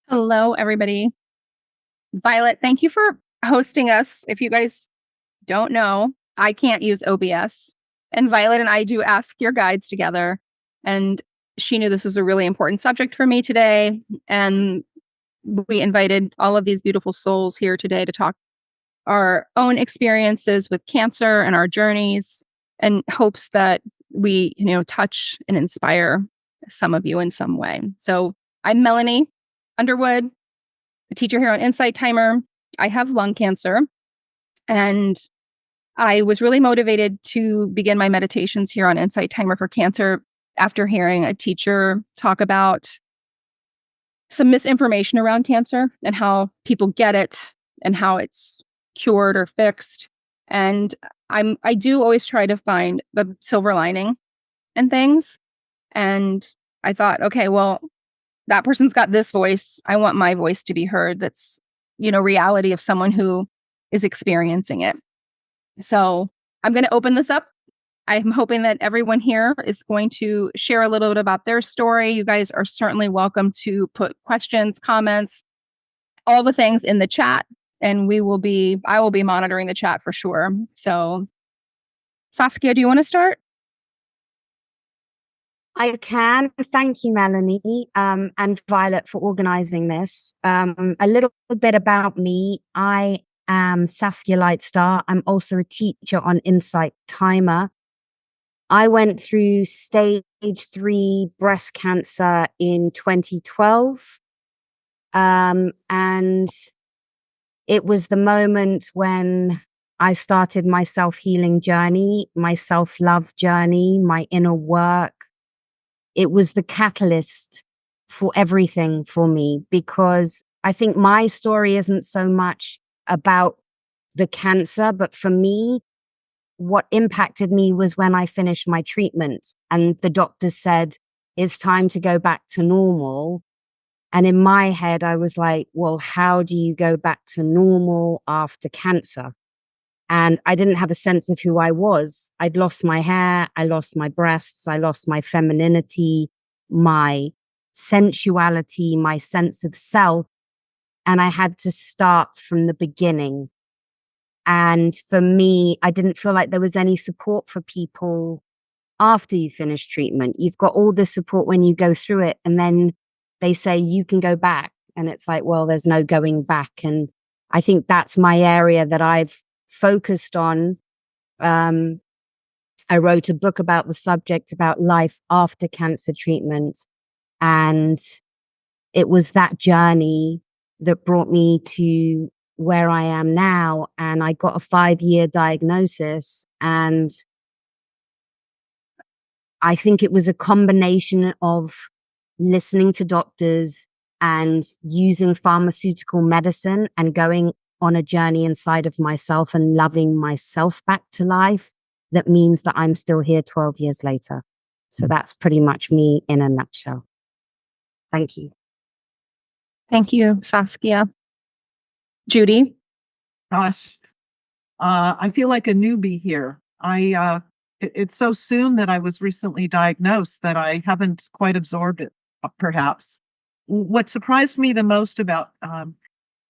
Hello, everybody. Violet, thank you for hosting us. If you guys don't know, I can't use OBS. And Violet and I do Ask Your Guides together. And she knew this was a really important subject for me today. And we invited all of these beautiful souls here today to talk our own experiences with cancer and our journeys, and hopes that we, touch and inspire some of you in some way. So I'm Melanie Underwood, a teacher here on Insight Timer. I have lung cancer, and I was really motivated to begin my meditations here on Insight Timer for Cancer after hearing a teacher talk about some misinformation around cancer and how people get it and how it's cured or fixed. And I do always try to find the silver lining in things. And I thought, okay, well, that person's got this voice. I want my voice to be heard. That's, reality of someone who is experiencing it. So I'm going to open this up. I'm hoping that everyone here is going to share a little bit about their story. You guys are certainly welcome to put questions, comments, all the things in the chat, and I will be monitoring the chat for sure. So Saskia, do you want to start? I can. Thank you, Melanie, and Violet for organizing this. A little bit about me. I am Saskia Lightstar. I'm also a teacher on Insight Timer. I went through stage 3 breast cancer in 2012. And it was the moment when I started my self-healing journey, my self-love journey, my inner work. It was the catalyst for everything for me, because I think my story isn't so much about the cancer, but for me, what impacted me was when I finished my treatment and the doctor said, it's time to go back to normal. And in my head, I was like, well, how do you go back to normal after cancer? And I didn't have a sense of who I was. I'd lost my hair, I lost my breasts, I lost my femininity, my sensuality, my sense of self. And I had to start from the beginning. And for me, I didn't feel like there was any support for people after you finish treatment. You've got all the support when you go through it. And then they say you can go back. And it's like, well, there's no going back. And I think that's my area that I've focused on. I wrote a book about the subject, about life after cancer treatment. And it was that journey that brought me to where I am now. And I got a 5-year diagnosis. And I think it was a combination of listening to doctors and using pharmaceutical medicine and going on a journey inside of myself and loving myself back to life that means that I'm still here 12 years later. So that's pretty much me in a nutshell. Thank you. Thank you, Saskia. Judy? Gosh, I feel like a newbie here. It's so soon that I was recently diagnosed that I haven't quite absorbed it, perhaps. What surprised me the most about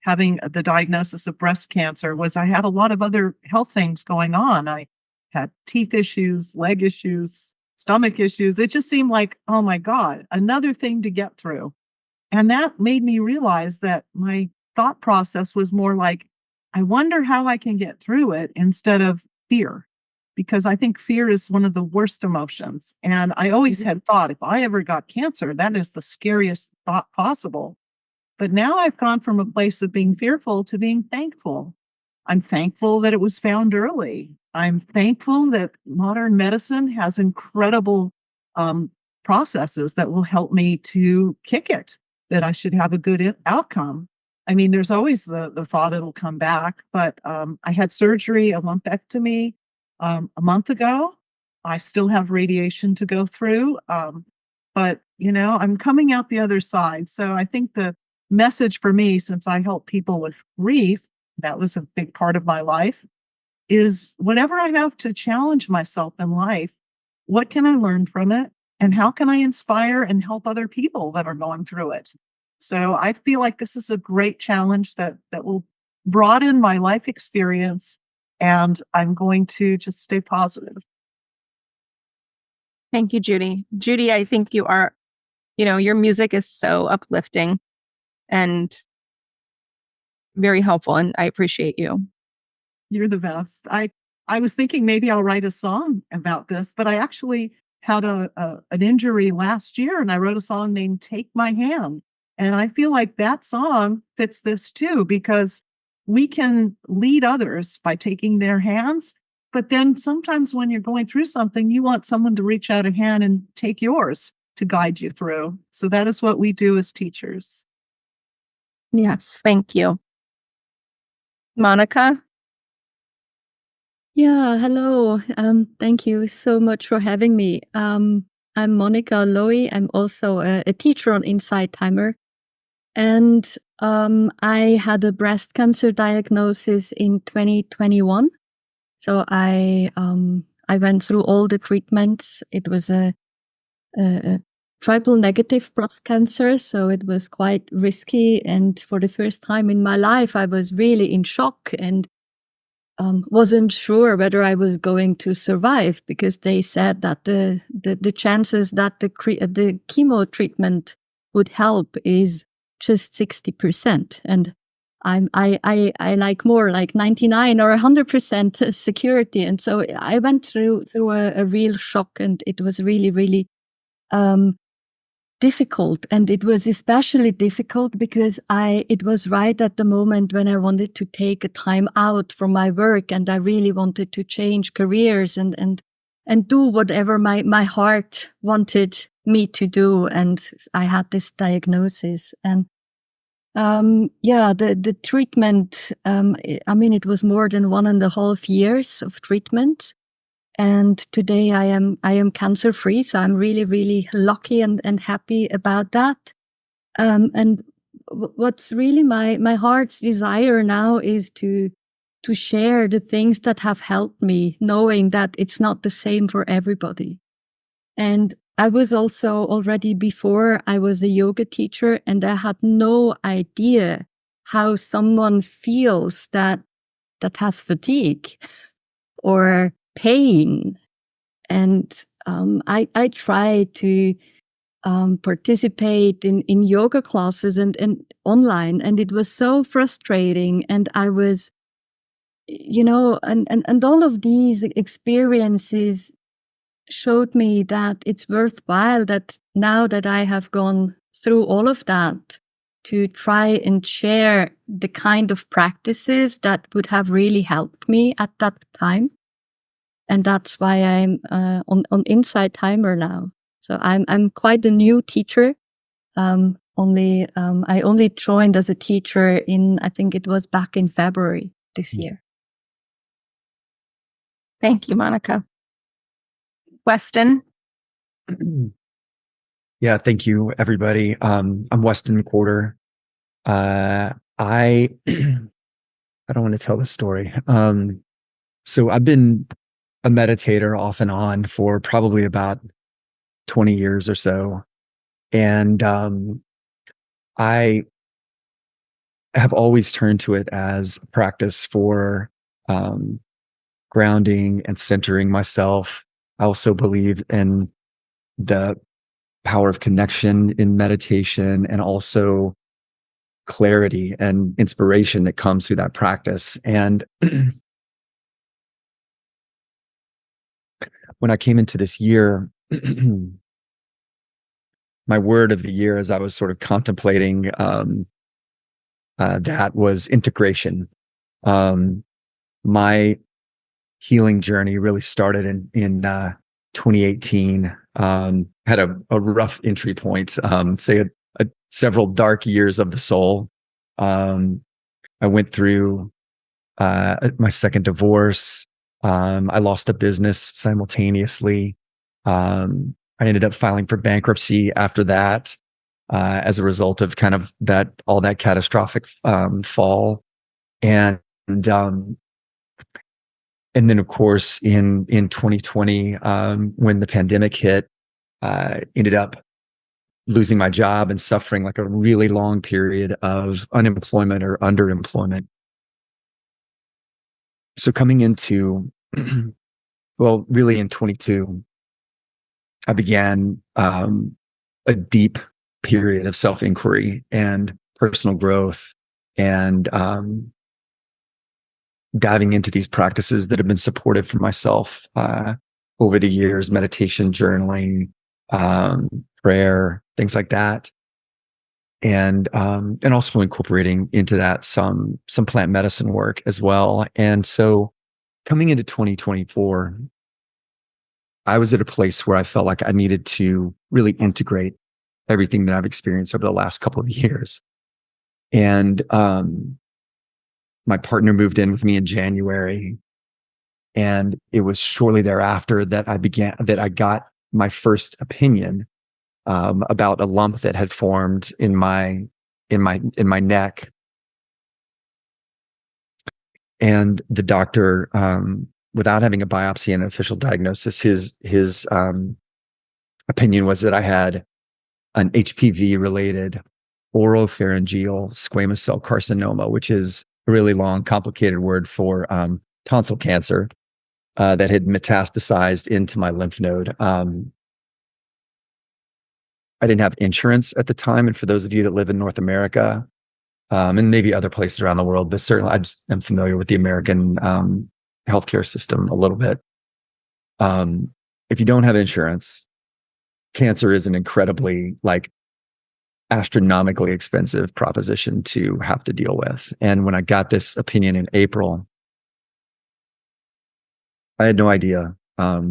having the diagnosis of breast cancer was I had a lot of other health things going on. I had teeth issues, leg issues, stomach issues. It just seemed like, oh my God, another thing to get through. And that made me realize that my thought process was more like, I wonder how I can get through it instead of fear, because I think fear is one of the worst emotions. And I always had thought if I ever got cancer, that is the scariest thought possible. But now I've gone from a place of being fearful to being thankful. I'm thankful that it was found early. I'm thankful that modern medicine has incredible processes that will help me to kick it, that I should have a good outcome. I mean, there's always the thought it'll come back, but I had surgery, a lumpectomy, a month ago. I still have radiation to go through, but I'm coming out the other side. So I think the message for me, since I help people with grief, that was a big part of my life, is whenever I have to challenge myself in life, what can I learn from it? And how can I inspire and help other people that are going through it? So I feel like this is a great challenge that will broaden my life experience, and I'm going to just stay positive. Thank you, Judy. Judy, I think you are, your music is so uplifting and very helpful, and I appreciate you. You're the best. I was thinking maybe I'll write a song about this, but I actually had an injury last year, and I wrote a song named "Take My Hand." And I feel like that song fits this too, because we can lead others by taking their hands. But then sometimes when you're going through something, you want someone to reach out a hand and take yours to guide you through. So that is what we do as teachers. Yes, thank you. Monika? Yeah, hello. Thank you so much for having me. I'm Monika Loe. I'm also a teacher on Inside Timer. And I had a breast cancer diagnosis in 2021. So I went through all the treatments. It was a triple negative breast cancer, so it was quite risky. And for the first time in my life, I was really in shock and wasn't sure whether I was going to survive, because they said that the chances that the chemo treatment would help is just 60%, and I like more like 99 or 100% security. And so I went through a real shock, and it was really difficult. And it was especially difficult because it was right at the moment when I wanted to take a time out from my work, and I really wanted to change careers and do whatever my heart wanted me to do. And I had this diagnosis, and the treatment, it was more than 1.5 years of treatment. And today I am cancer free. So I'm really lucky and happy about that. And what's really my heart's desire now is to share the things that have helped me, knowing that it's not the same for everybody. And I was also already, before I was a yoga teacher, and I had no idea how someone feels that has fatigue or pain. And I try to participate in yoga classes and online, and it was so frustrating. And I was, and all of these experiences showed me that it's worthwhile, that now that I have gone through all of that, to try and share the kind of practices that would have really helped me at that time. And that's why I'm on Inside Timer now. So I'm quite a new teacher. I only joined as a teacher I think it was back in February this year. Thank you, Monika. Weston? Yeah, thank you, everybody. I'm Weston McWhorter. I don't want to tell this story. So I've been a meditator off and on for probably about 20 years or so. And I have always turned to it as a practice for grounding and centering myself. I also believe in the power of connection in meditation, and also clarity and inspiration that comes through that practice. And when I came into this year, my word of the year, as I was sort of contemplating that, was integration. My healing journey really started in 2018. Had a rough entry point, say several dark years of the soul. I went through my second divorce. I lost a business simultaneously. I ended up filing for bankruptcy after that, as a result of kind of all that catastrophic fall. And then, of course, in 2020, when the pandemic hit, ended up losing my job and suffering like a really long period of unemployment or underemployment. So coming into, well, really in 22, I began a deep period of self-inquiry and personal growth, and diving into these practices that have been supportive for myself over the years: meditation, journaling, prayer, things like that. And also incorporating into that some plant medicine work as well. And so coming into 2024, I was at a place where I felt like I needed to really integrate everything that I've experienced over the last couple of years. And my partner moved in with me in January, and it was shortly thereafter that I got my first opinion about a lump that had formed in my neck. And the doctor, without having a biopsy and an official diagnosis, his opinion was that I had an HPV-related oropharyngeal squamous cell carcinoma, which is a really long, complicated word for tonsil cancer that had metastasized into my lymph node. I didn't have insurance at the time, and for those of you that live in North America, and maybe other places around the world, but certainly I just am familiar with the American healthcare system a little bit. If you don't have insurance, cancer is an incredibly, like, astronomically expensive proposition to have to deal with. And when I got this opinion in April, I had no idea how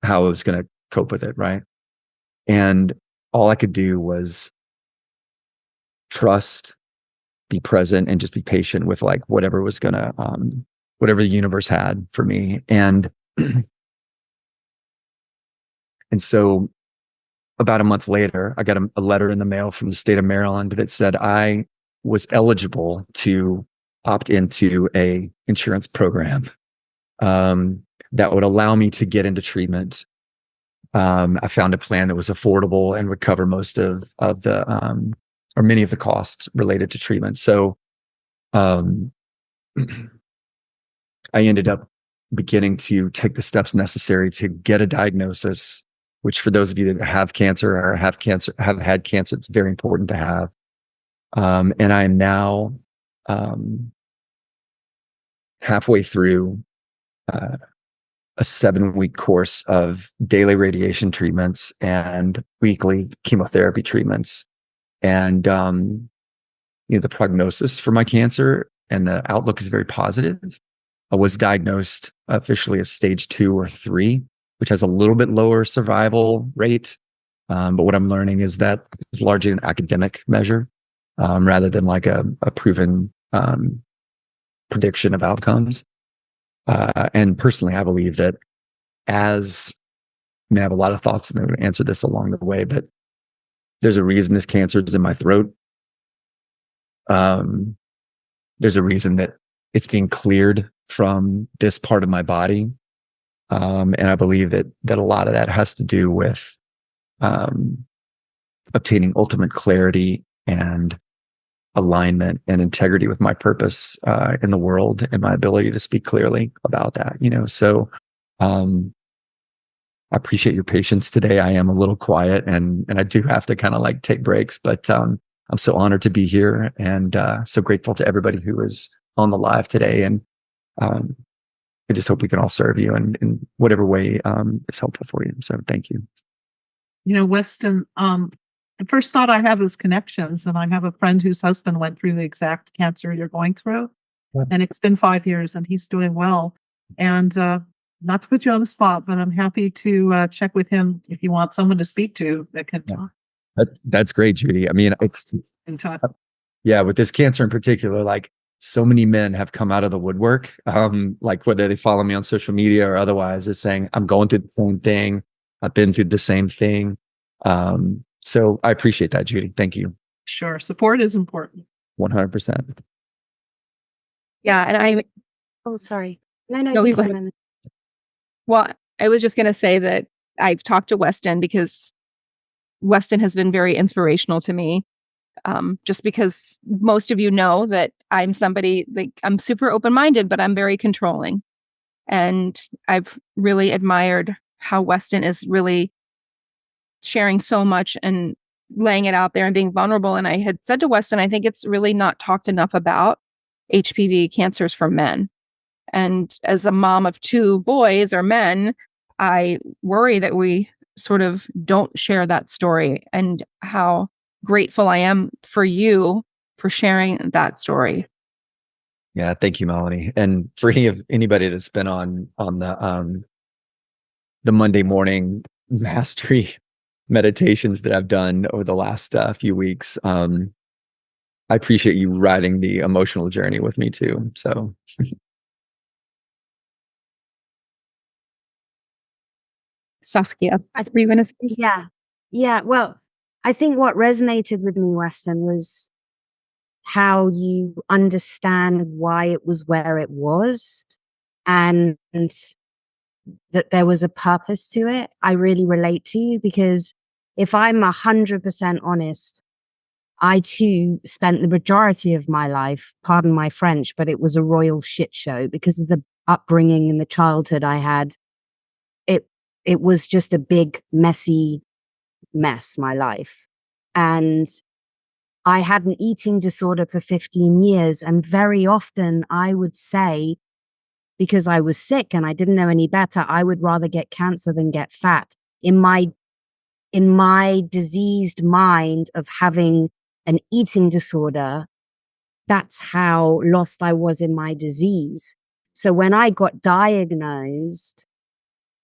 I was going to cope with it, right? And all I could do was trust, be present, and just be patient with like whatever was gonna, whatever the universe had for me. And so about a month later, I got a letter in the mail from the state of Maryland that said I was eligible to opt into a insurance program that would allow me to get into treatment. I found a plan that was affordable and would cover most of the or many of the costs related to treatment. So I ended up beginning to take the steps necessary to get a diagnosis, which for those of you that have cancer or have had cancer, it's very important to have. And I am now halfway through a 7-week course of daily radiation treatments and weekly chemotherapy treatments. And, the prognosis for my cancer and the outlook is very positive. I was diagnosed officially as stage 2 or 3, which has a little bit lower survival rate. But what I'm learning is that it's largely an academic measure, rather than like a proven prediction of outcomes. And personally, I believe that I have a lot of thoughts, and I'm going to answer this along the way, but there's a reason this cancer is in my throat. There's a reason that it's being cleared from this part of my body. And I believe that a lot of that has to do with obtaining ultimate clarity and alignment and integrity with my purpose in the world and my ability to speak clearly about that, So I appreciate your patience today. I am a little quiet and I do have to kind of like take breaks, but I'm so honored to be here and so grateful to everybody who is on the live today. And I just hope we can all serve you in whatever way is helpful for you. So thank you. Weston, the first thought I have is connections. And I have a friend whose husband went through the exact cancer you're going through. Yeah. And it's been 5 years and he's doing well. And not to put you on the spot, but I'm happy to check with him if you want someone to speak to that can talk. That's great, Judy. I mean, it's yeah, with this cancer in particular, like so many men have come out of the woodwork, like whether they follow me on social media or otherwise, is saying, I'm going through the same thing. I've been through the same thing. So I appreciate that, Judy. Thank you. Sure. Support is important. 100%. Yeah. And Oh, sorry. No, No, you go can, ahead. Melanie. well, I was just going to say that I've talked to Weston because Weston has been very inspirational to me. Just because most of you know that I'm somebody, like, I'm super open-minded, but I'm very controlling. And I've really admired how Weston is really sharing so much and laying it out there and being vulnerable. And I had said to Weston, I think it's really not talked enough about HPV cancers for men. And as a mom of 2 boys or men, I worry that we sort of don't share that story, and how grateful I am for you for sharing that story. Yeah, thank you, Melanie. And for anybody that's been on the Monday morning mastery meditations that I've done over the last few weeks, I appreciate you riding the emotional journey with me too. So Saskia, were you going to speak? Yeah. Yeah. Well, I think what resonated with me, Weston, was how you understand why it was where it was, and that there was a purpose to it. I really relate to you, because if I'm 100% honest, I too spent the majority of my life, pardon my French, but it was a royal shit show because of the upbringing and the childhood I had. It was just a big, messy mess, my life. And I had an eating disorder for 15 years. And very often I would say, because I was sick and I didn't know any better, I would rather get cancer than get fat. In my diseased mind of having an eating disorder, that's how lost I was in my disease. So when I got diagnosed,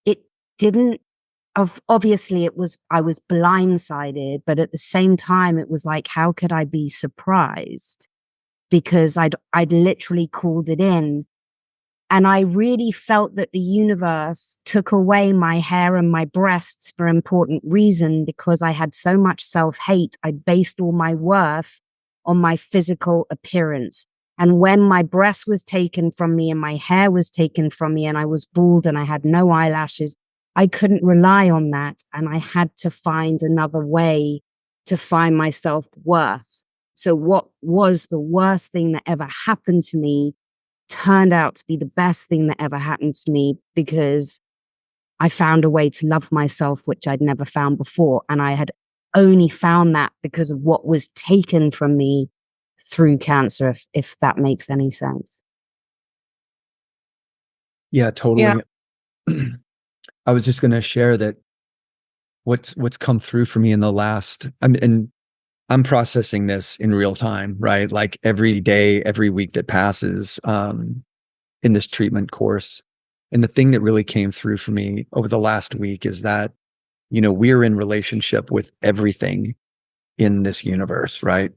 it didn't, obviously I was blindsided, but at the same time, it was like, how could I be surprised? Because I'd literally called it in. And I really felt that the universe took away my hair and my breasts for important reason, because I had so much self-hate. I based all my worth on my physical appearance. And when my breast was taken from me and my hair was taken from me and I was bald and I had no eyelashes, I couldn't rely on that. And I had to find another way to find my self-worth. So what was the worst thing that ever happened to me turned out to be the best thing that ever happened to me, because I found a way to love myself, which I'd never found before. And I had only found that because of what was taken from me through cancer, if that makes any sense. yeah, totally. Yeah. I was just going to share that what's come through for me in the last, and I'm processing this in real time, right? Like every day, every week that passes in this treatment course. And the thing that really came through for me over the last week is that, we're in relationship with everything in this universe, right?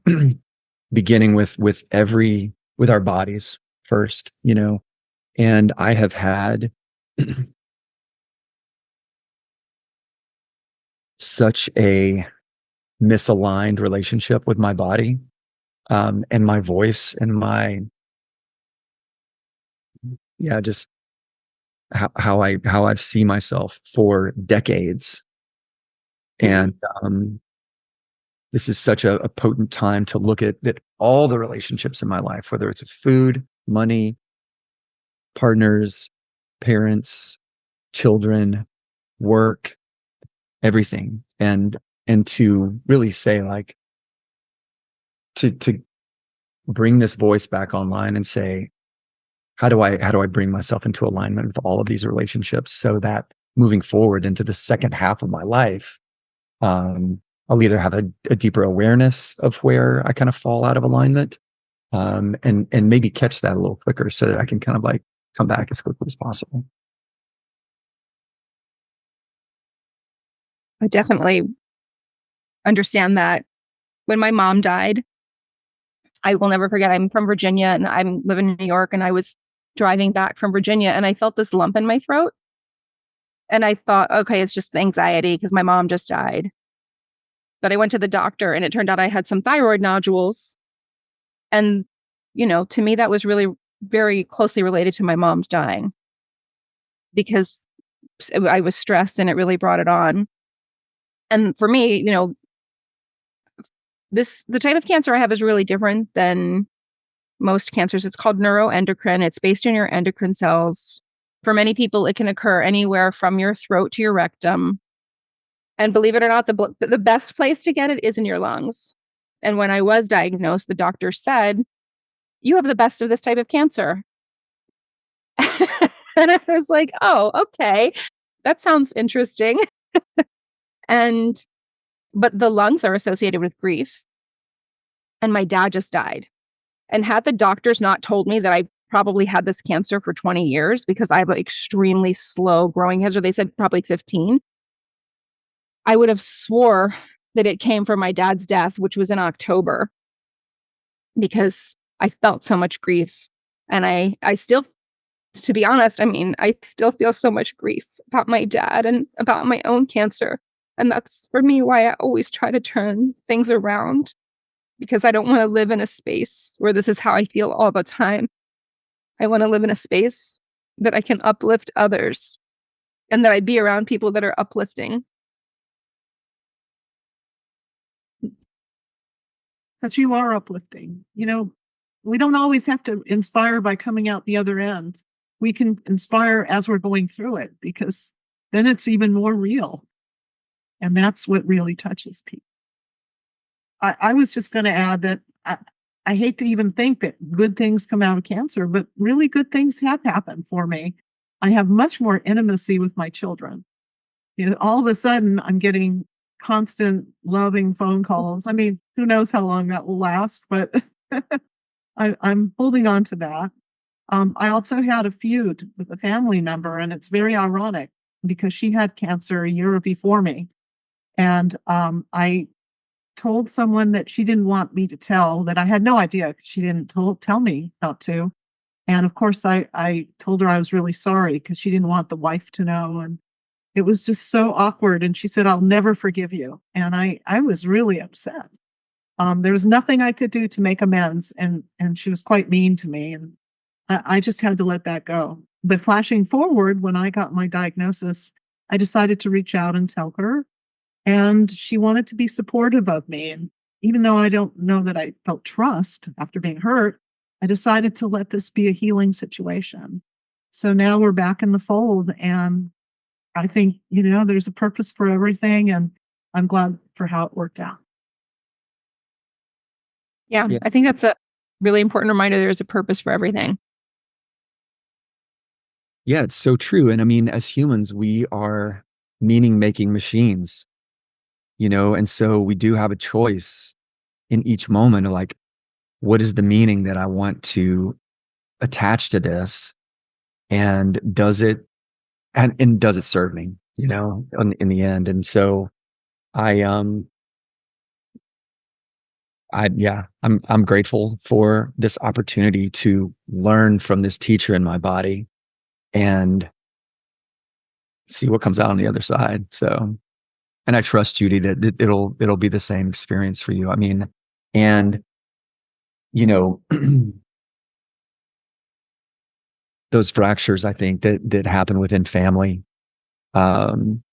Beginning with our bodies first, and I have had such a misaligned relationship with my body, and my voice and just how I see myself for decades. And this is such a potent time to look at that, all the relationships in my life, whether it's food, money, partners, parents, children, work, everything. And to really say, like, to bring this voice back online and say, how do I bring myself into alignment with all of these relationships, so that moving forward into the second half of my life, I'll either have a deeper awareness of where I kind of fall out of alignment, and maybe catch that a little quicker, so that I can kind of like come back as quickly as possible. I definitely understand that. When my mom died, I will never forget, I'm from Virginia and I'm living in New York, and I was driving back from Virginia and I felt this lump in my throat. And I thought, okay, it's just anxiety because my mom just died. But I went to the doctor and it turned out I had some thyroid nodules. And, to me, that was really very closely related to my mom's dying, because I was stressed and it really brought it on. And for me, the type of cancer I have is really different than most cancers. It's called neuroendocrine. It's based on your endocrine cells. For many people, it can occur anywhere from your throat to your rectum. And believe it or not, the best place to get it is in your lungs. And when I was diagnosed, the doctor said, "You have the best of this type of cancer." And I was like, "Oh, okay. That sounds interesting." But the lungs are associated with grief. And my dad just died. And had the doctors not told me that I probably had this cancer for 20 years because I have an extremely slow growing cancer, they said probably 15, I would have swore that it came from my dad's death, which was in October, because I felt so much grief. And I still, to be honest, I still feel so much grief about my dad and about my own cancer. And that's, for me, why I always try to turn things around, because I don't want to live in a space where this is how I feel all the time. I want to live in a space that I can uplift others and that I be around people that are uplifting. But you are uplifting. We don't always have to inspire by coming out the other end. We can inspire as we're going through it, because then it's even more real. And that's what really touches people. I was just going to add that I hate to even think that good things come out of cancer, but really good things have happened for me. I have much more intimacy with my children. All of a sudden, I'm getting constant loving phone calls. Who knows how long that will last, but I'm holding on to that. I also had a feud with a family member, and it's very ironic because she had cancer a year before me. And I told someone that she didn't want me to tell, that I had no idea. She didn't tell me not to. And of course, I told her I was really sorry because she didn't want the wife to know. And it was just so awkward. And she said, "I'll never forgive you." And I was really upset. There was nothing I could do to make amends. And she was quite mean to me. And I just had to let that go. But flashing forward, when I got my diagnosis, I decided to reach out and tell her. And she wanted to be supportive of me. And even though I don't know that I felt trust after being hurt, I decided to let this be a healing situation. So now we're back in the fold. And I think, there's a purpose for everything. And I'm glad for how it worked out. Yeah. I think that's a really important reminder. There's a purpose for everything. Yeah, it's so true. And as humans, we are meaning-making machines. And so we do have a choice in each moment of like, what is the meaning that I want to attach to this? And does it serve me, in the end? And so I'm grateful for this opportunity to learn from this teacher in my body and see what comes out on the other side. So, and I trust, Judy, that it'll be the same experience for you. And those fractures, I think that happen within family, can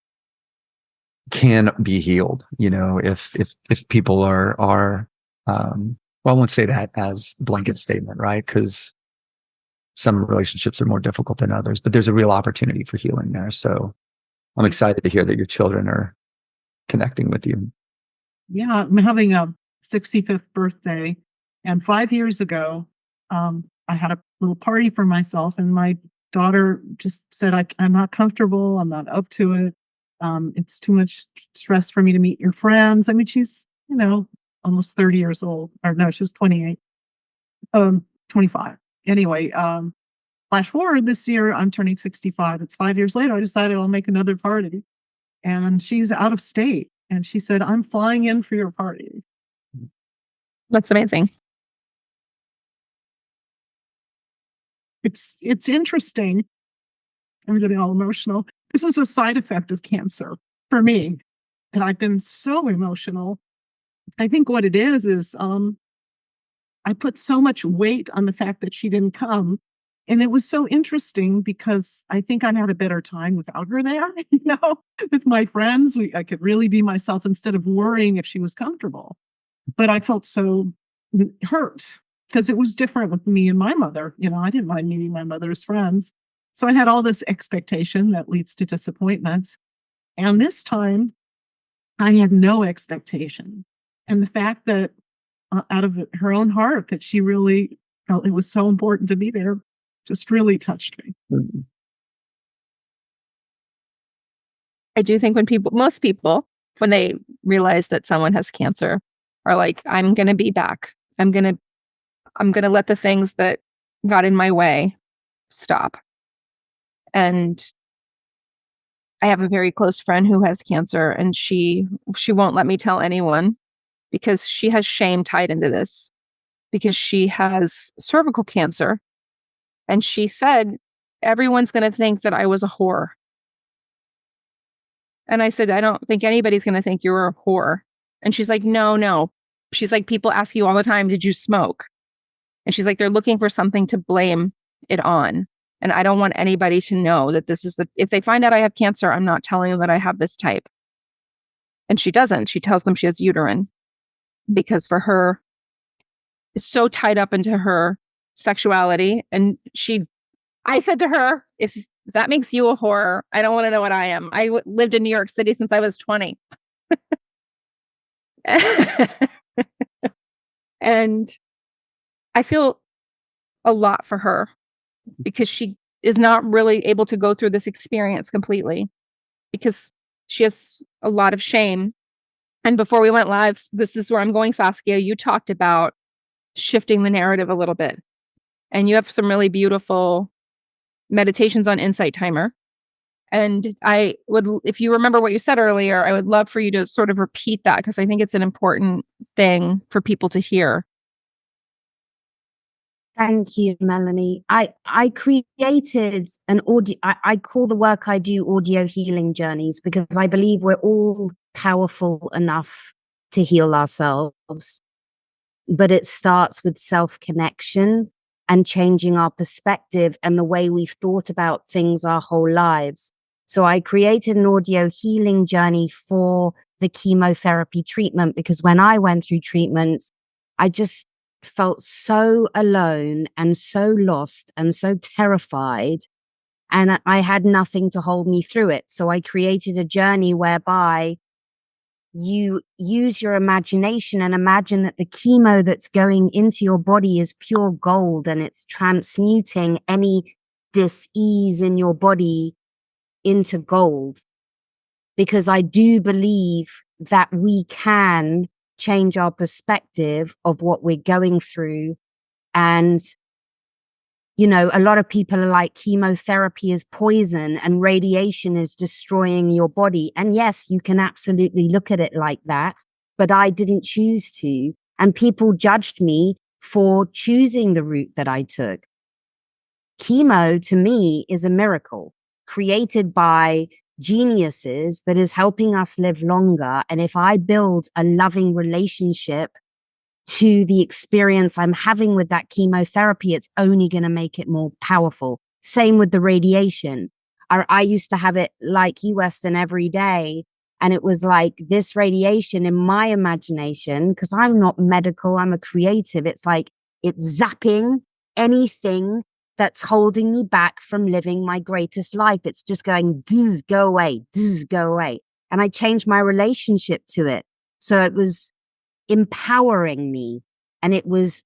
be healed. If people are well, I won't say that as a blanket statement, right? Because some relationships are more difficult than others, but there's a real opportunity for healing there. So I'm excited to hear that your children are connecting with you. Yeah, I'm having a 65th birthday. And 5 years ago, I had a little party for myself, and my daughter just said, I'm not comfortable. I'm not up to it. It's too much stress for me to meet your friends. She's, almost 30 years old. Or no, she was 28, 25. Anyway, flash forward this year, I'm turning 65. It's 5 years later. I decided I'll make another party. And she's out of state. And she said, "I'm flying in for your party." That's amazing. It's interesting. I'm getting all emotional. This is a side effect of cancer for me, that I've been so emotional. I think what it is I put so much weight on the fact that she didn't come, And it was so interesting because I think I had a better time without her there, with my friends. I could really be myself instead of worrying if she was comfortable. But I felt so hurt because it was different with me and my mother. I didn't mind meeting my mother's friends. So I had all this expectation that leads to disappointment. And this time I had no expectation. And the fact that out of her own heart that she really felt it was so important to be there just really touched me. Mhm. I do think most people, when they realize that someone has cancer, are like, I'm going to be back. I'm going to let the things that got in my way stop. And I have a very close friend who has cancer, and she won't let me tell anyone because she has shame tied into this because she has cervical cancer. And she said, everyone's going to think that I was a whore. And I said, I don't think anybody's going to think you're a whore. And she's like, no. She's like, people ask you all the time, did you smoke? And she's like, they're looking for something to blame it on. And I don't want anybody to know that if they find out I have cancer, I'm not telling them that I have this type. And she doesn't. She tells them she has uterine because for her, it's so tied up into her sexuality. And I said to her, if that makes you a whore, I don't want to know what I am. I lived in New York City since I was 20. And I feel a lot for her because she is not really able to go through this experience completely because she has a lot of shame. And before we went live, this is where I'm going, Saskia. You talked about shifting the narrative a little bit. And you have some really beautiful meditations on Insight Timer. And I would, if you remember what you said earlier, I would love for you to sort of repeat that because I think it's an important thing for people to hear. Thank you, Melanie. I created an audio, I call the work I do audio healing journeys because I believe we're all powerful enough to heal ourselves. But it starts with self-connection and changing our perspective and the way we've thought about things our whole lives. So I created an audio healing journey for the chemotherapy treatment because when I went through treatment, I just felt so alone and so lost and so terrified, and I had nothing to hold me through it. So I created a journey whereby you use your imagination and imagine that the chemo that's going into your body is pure gold and it's transmuting any dis-ease in your body into gold. Because I do believe that we can change our perspective of what we're going through. And, a lot of people are like, chemotherapy is poison and radiation is destroying your body. And yes, you can absolutely look at it like that, but I didn't choose to. And people judged me for choosing the route that I took. Chemo to me is a miracle created by geniuses that is helping us live longer. And if I build a loving relationship to the experience I'm having with that chemotherapy, it's only going to make it more powerful. Same with the radiation. I used to have it like you, Weston, every day. And it was like this radiation in my imagination, because I'm not medical, I'm a creative. It's like it's zapping anything that's holding me back from living my greatest life. It's just going, go away, go away. And I changed my relationship to it. So it was empowering me and it was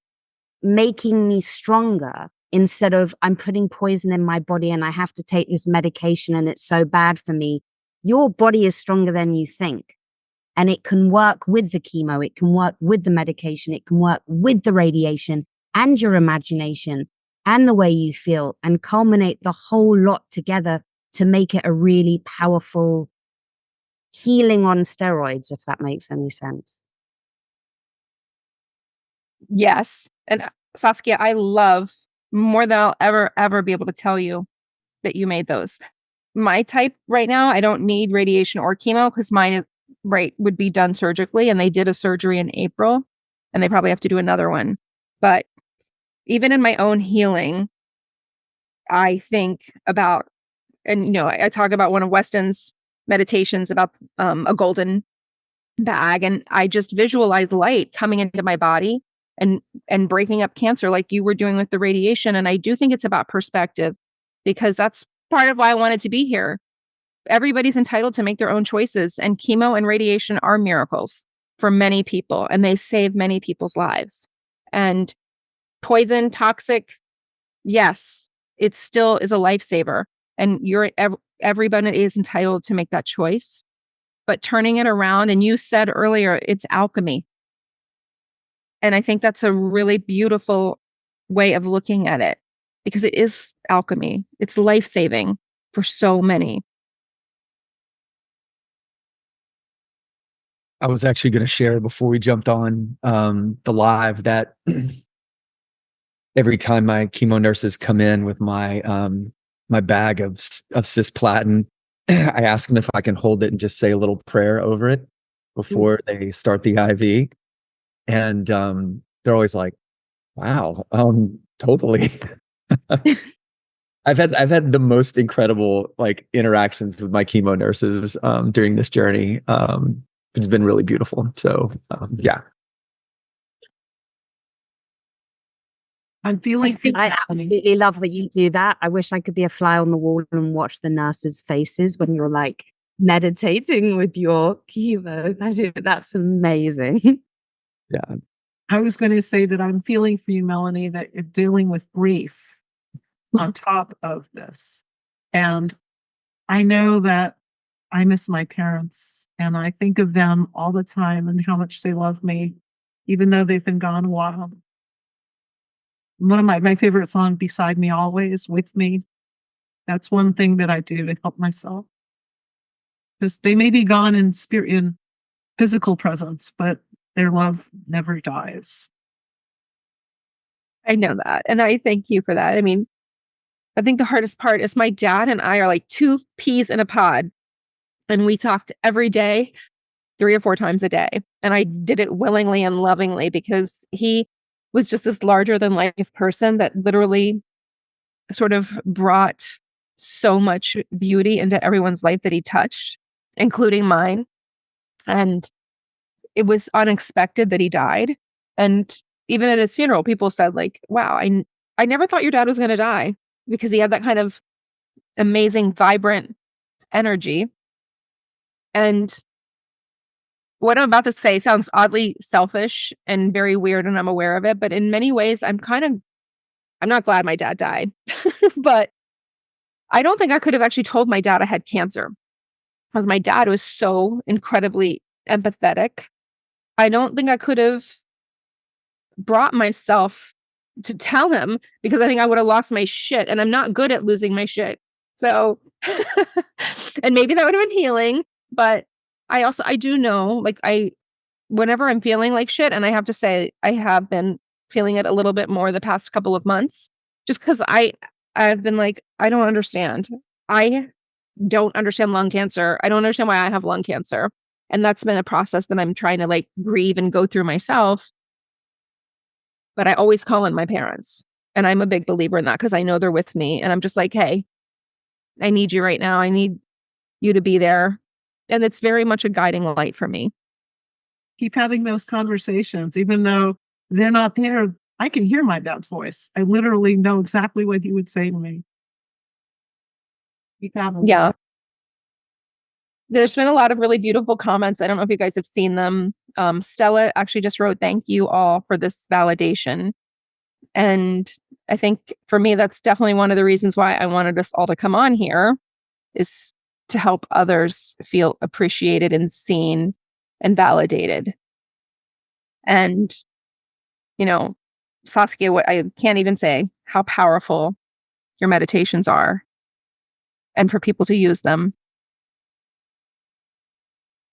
making me stronger instead of I'm putting poison in my body and I have to take this medication and it's so bad for me. Your body is stronger than you think. And it can work with the chemo. It can work with the medication. It can work with the radiation and your imagination and the way you feel and culminate the whole lot together to make it a really powerful healing on steroids, if that makes any sense. Yes. And Saskia, I love more than I'll ever be able to tell you that you made those. My type right now, I don't need radiation or chemo because mine would be done surgically, and they did a surgery in April and they probably have to do another one. But even in my own healing, I think about, and I talk about one of Weston's meditations about a golden bag, and I just visualize light coming into my body and breaking up cancer like you were doing with the radiation. And I do think it's about perspective, because that's part of why I wanted to be here. Everybody's entitled to make their own choices, and chemo and radiation are miracles for many people, and they save many people's lives. And poison, toxic, yes, it still is a lifesaver, and everybody is entitled to make that choice. But turning it around, and you said earlier, it's alchemy. And I think that's a really beautiful way of looking at it, because it is alchemy. It's life-saving for so many. I was actually going to share before we jumped on the live that every time my chemo nurses come in with my my bag of cisplatin, I ask them if I can hold it and just say a little prayer over it before they start the IV. And they're always like, wow, totally. I've had the most incredible interactions with my chemo nurses during this journey. It's been really beautiful. So yeah. I'm feeling. I absolutely love that you do that. I wish I could be a fly on the wall and watch the nurses' faces when you're meditating with your chemo. I think that's amazing. Yeah. I was going to say that I'm feeling for you, Melanie, that you're dealing with grief on top of this. And I know that I miss my parents, and I think of them all the time and how much they love me, even though they've been gone a while. One of my favorite songs, Beside Me Always, With Me. That's one thing that I do to help myself. Because they may be gone in spirit, in physical presence, but their love never dies. I know that. And I thank you for that. I mean, I think the hardest part is my dad and I are like two peas in a pod. And we talked every day, 3 or 4 times a day. And I did it willingly and lovingly, because he was just this larger than life person that literally sort of brought so much beauty into everyone's life that he touched, including mine. And it was unexpected that he died. And even at his funeral, people said wow, I never thought your dad was going to die, because he had that kind of amazing, vibrant energy. And what I'm about to say sounds oddly selfish and very weird, and I'm aware of it. But in many ways, I'm not glad my dad died. But I don't think I could have actually told my dad I had cancer, because my dad was so incredibly empathetic. I don't think I could have brought myself to tell him, because I think I would have lost my shit, and I'm not good at losing my shit. So, and maybe that would have been healing, but I do know, whenever I'm feeling like shit, and I have to say, I have been feeling it a little bit more the past couple of months, just because I've been I don't understand. I don't understand lung cancer. I don't understand why I have lung cancer. And that's been a process that I'm trying to grieve and go through myself. But I always call in my parents. And I'm a big believer in that, because I know they're with me. And I'm just hey, I need you right now. I need you to be there. And it's very much a guiding light for me. Keep having those conversations, even though they're not there. I can hear my dad's voice. I literally know exactly what he would say to me. Keep having Yeah. There's been a lot of really beautiful comments. I don't know if you guys have seen them. Stella actually just wrote, "Thank you all for this validation." And I think for me, that's definitely one of the reasons why I wanted us all to come on here, is to help others feel appreciated and seen and validated. And, Saskia, what I can't even say how powerful your meditations are, and for people to use them.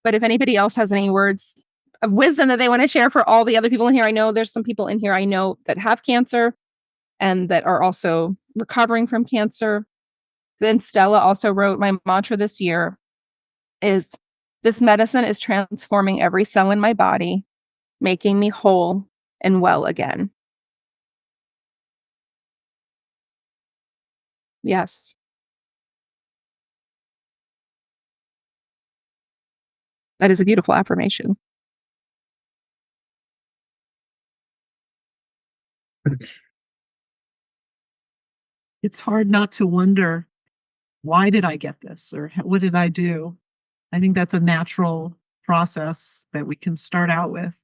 But if anybody else has any words of wisdom that they want to share for all the other people in here, I know there's some people in here I know that have cancer and that are also recovering from cancer. Then Stella also wrote, "My mantra this year is, this medicine is transforming every cell in my body, making me whole and well again." Yes. That is a beautiful affirmation. It's hard not to wonder, why did I get this? Or what did I do? I think that's a natural process that we can start out with.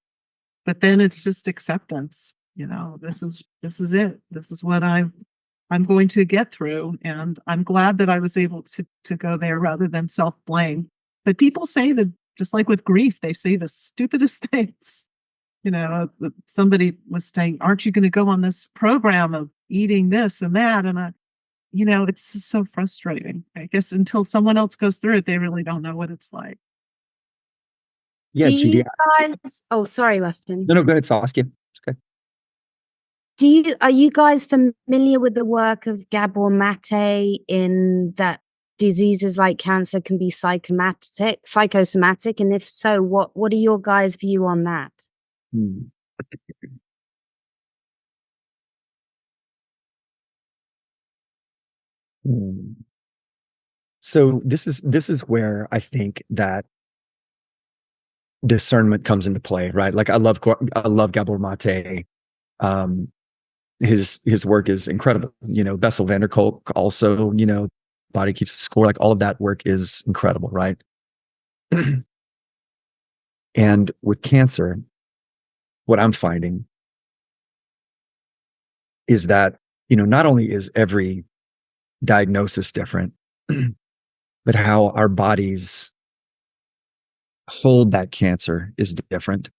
But then it's just acceptance. This is it. This is what I'm going to get through. And I'm glad that I was able to go there rather than self-blame. But people say that, just like with grief, they say the stupidest things. Somebody was saying, aren't you going to go on this program of eating this and that? And it's just so frustrating. I guess until someone else goes through it, they really don't know what it's like. Yeah, Do Judy. you guys? Oh, sorry, Weston. No, go ahead, Saskia. It's okay. Are you guys familiar with the work of Gabor Mate in that diseases like cancer can be psychosomatic? And if so, what are your guys' view on that? So this is where I think that discernment comes into play, right? Like I love Gabor Mate. His work is incredible. Bessel van der Kolk also, Body Keeps the Score. Like all of that work is incredible, right? And with cancer, what I'm finding is that, not only is every diagnosis different, but how our bodies hold that cancer is different.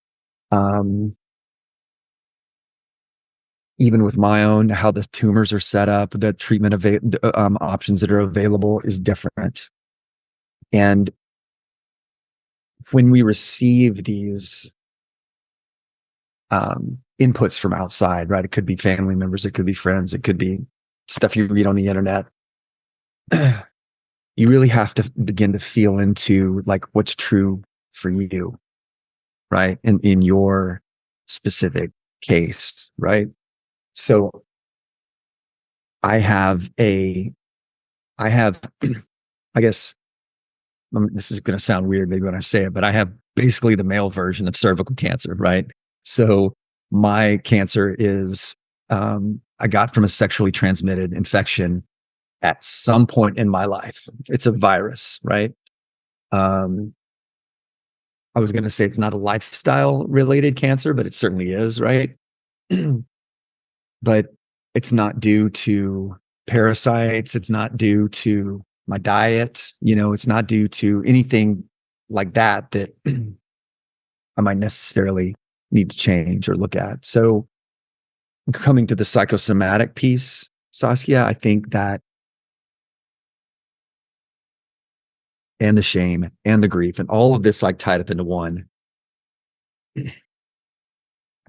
Even with my own, how the tumors are set up, the treatment options that are available is different. And when we receive these inputs from outside, right? It could be family members, it could be friends, it could be stuff you read on the internet. You really have to begin to feel into like what's true for you, right? In your specific case, right? So I guess this is going to sound weird maybe when I say it, but I have basically the male version of cervical cancer, right? So my cancer is, I got from a sexually transmitted infection at some point in my life. It's a virus, right? I was going to say it's not a lifestyle related cancer, but it certainly is, right? But it's not due to parasites. It's not due to my diet. It's not due to anything like that I might necessarily need to change or look at. So coming to the psychosomatic piece, Saskia, I think that, and the shame and the grief and all of this like tied up into one,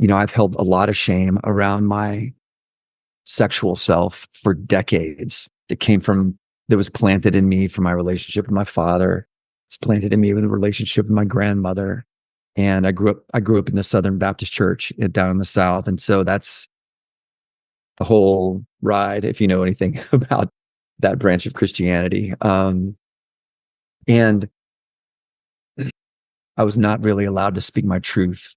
I've held a lot of shame around my sexual self for decades. That was planted in me from my relationship with my father. It's planted in me with a relationship with my grandmother. And I grew up in the Southern Baptist Church down in the South. And so that's the whole ride, if you know anything about that branch of Christianity. And I was not really allowed to speak my truth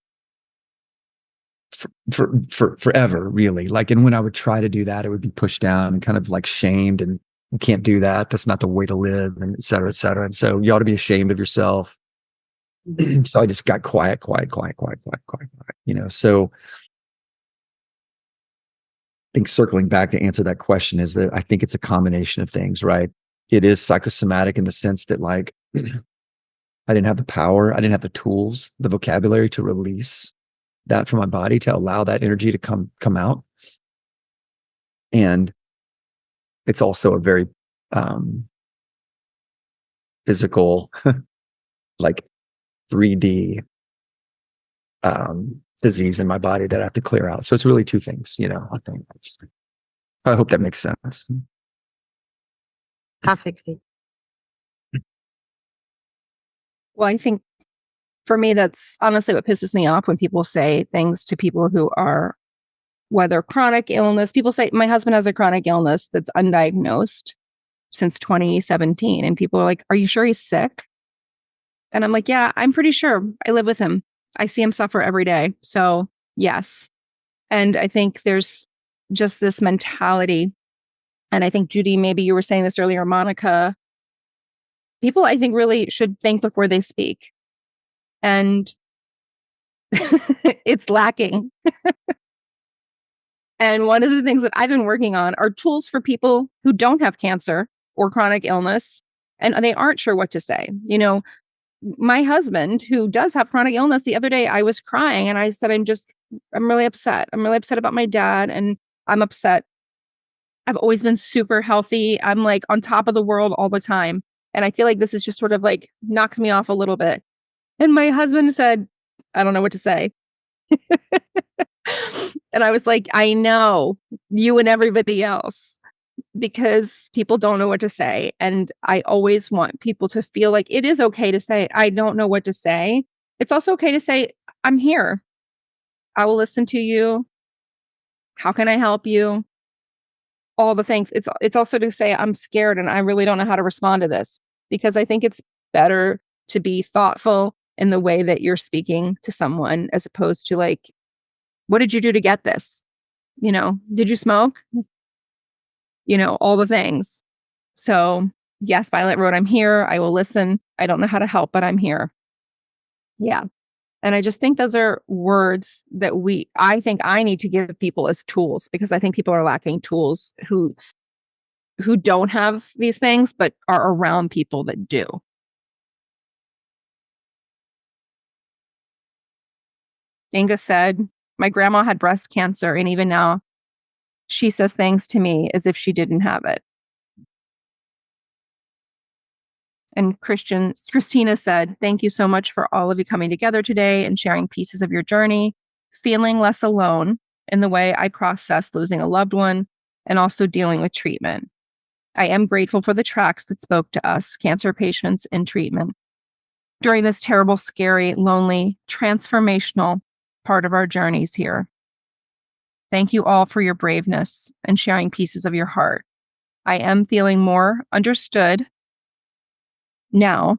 for forever, really. Like, and when I would try to do that, it would be pushed down and kind of like shamed, and you can't do that. That's not the way to live, and et cetera, et cetera. And so you ought to be ashamed of yourself. So I just got quiet. So I think circling back to answer that question is that I think it's a combination of things, right? It is psychosomatic in the sense that like, I didn't have the power, I didn't have the tools, the vocabulary to release that from my body, to allow that energy to come out. And it's also a very physical, like 3D disease in my body that I have to clear out. So it's really two things, I think. I hope that makes sense. Perfectly. Well, I think for me, that's honestly what pisses me off, when people say things to people who are whether chronic illness, people say my husband has a chronic illness that's undiagnosed since 2017. And people are like, are you sure he's sick? And I'm like, yeah, I'm pretty sure. I live with him. I see him suffer every day. So yes. And I think there's just this mentality. And I think, Judy, maybe you were saying this earlier, Monika, people I think really should think before they speak. And it's lacking. And one of the things that I've been working on are tools for people who don't have cancer or chronic illness, and they aren't sure what to say. You know, my husband, who does have chronic illness, the other day I was crying and I said, I'm really upset. I'm really upset about my dad, and I'm upset. I've always been super healthy. I'm like on top of the world all the time. And I feel like this is just sort of like knocked me off a little bit. And my husband said, I don't know what to say. And I was like, I know, you and everybody else, because people don't know what to say. And I always want people to feel like it is okay to say, I don't know what to say. It's also okay to say, I'm here. I will listen to you. How can I help you? All the things. It's also to say, I'm scared and I really don't know how to respond to this, because I think it's better to be thoughtful in the way that you're speaking to someone, as opposed to like, what did you do to get this? You know, did you smoke? You know, all the things. So yes, Violet wrote, I'm here. I will listen. I don't know how to help, but I'm here. Yeah. And I just think those are words that I think I need to give people as tools, because I think people are lacking tools who don't have these things, but are around people that do. Inga said, my grandma had breast cancer, and even now she says things to me as if she didn't have it. And Christina said, thank you so much for all of you coming together today and sharing pieces of your journey, feeling less alone in the way I process losing a loved one and also dealing with treatment. I am grateful for the tracks that spoke to us, cancer patients in treatment, during this terrible, scary, lonely, transformational part of our journeys here. Thank you all for your braveness and sharing pieces of your heart. I am feeling more understood now.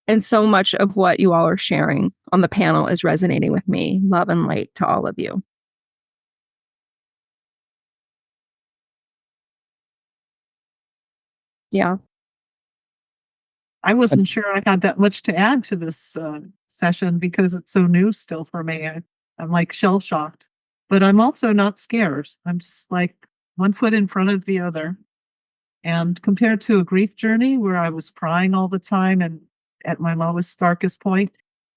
And so much of what you all are sharing on the panel is resonating with me. Love and light to all of you. Yeah. I wasn't sure I had that much to add to this session because it's so new still for me. I'm like shell shocked, but I'm also not scared. I'm just like one foot in front of the other. And compared to a grief journey where I was crying all the time and at my lowest, darkest point,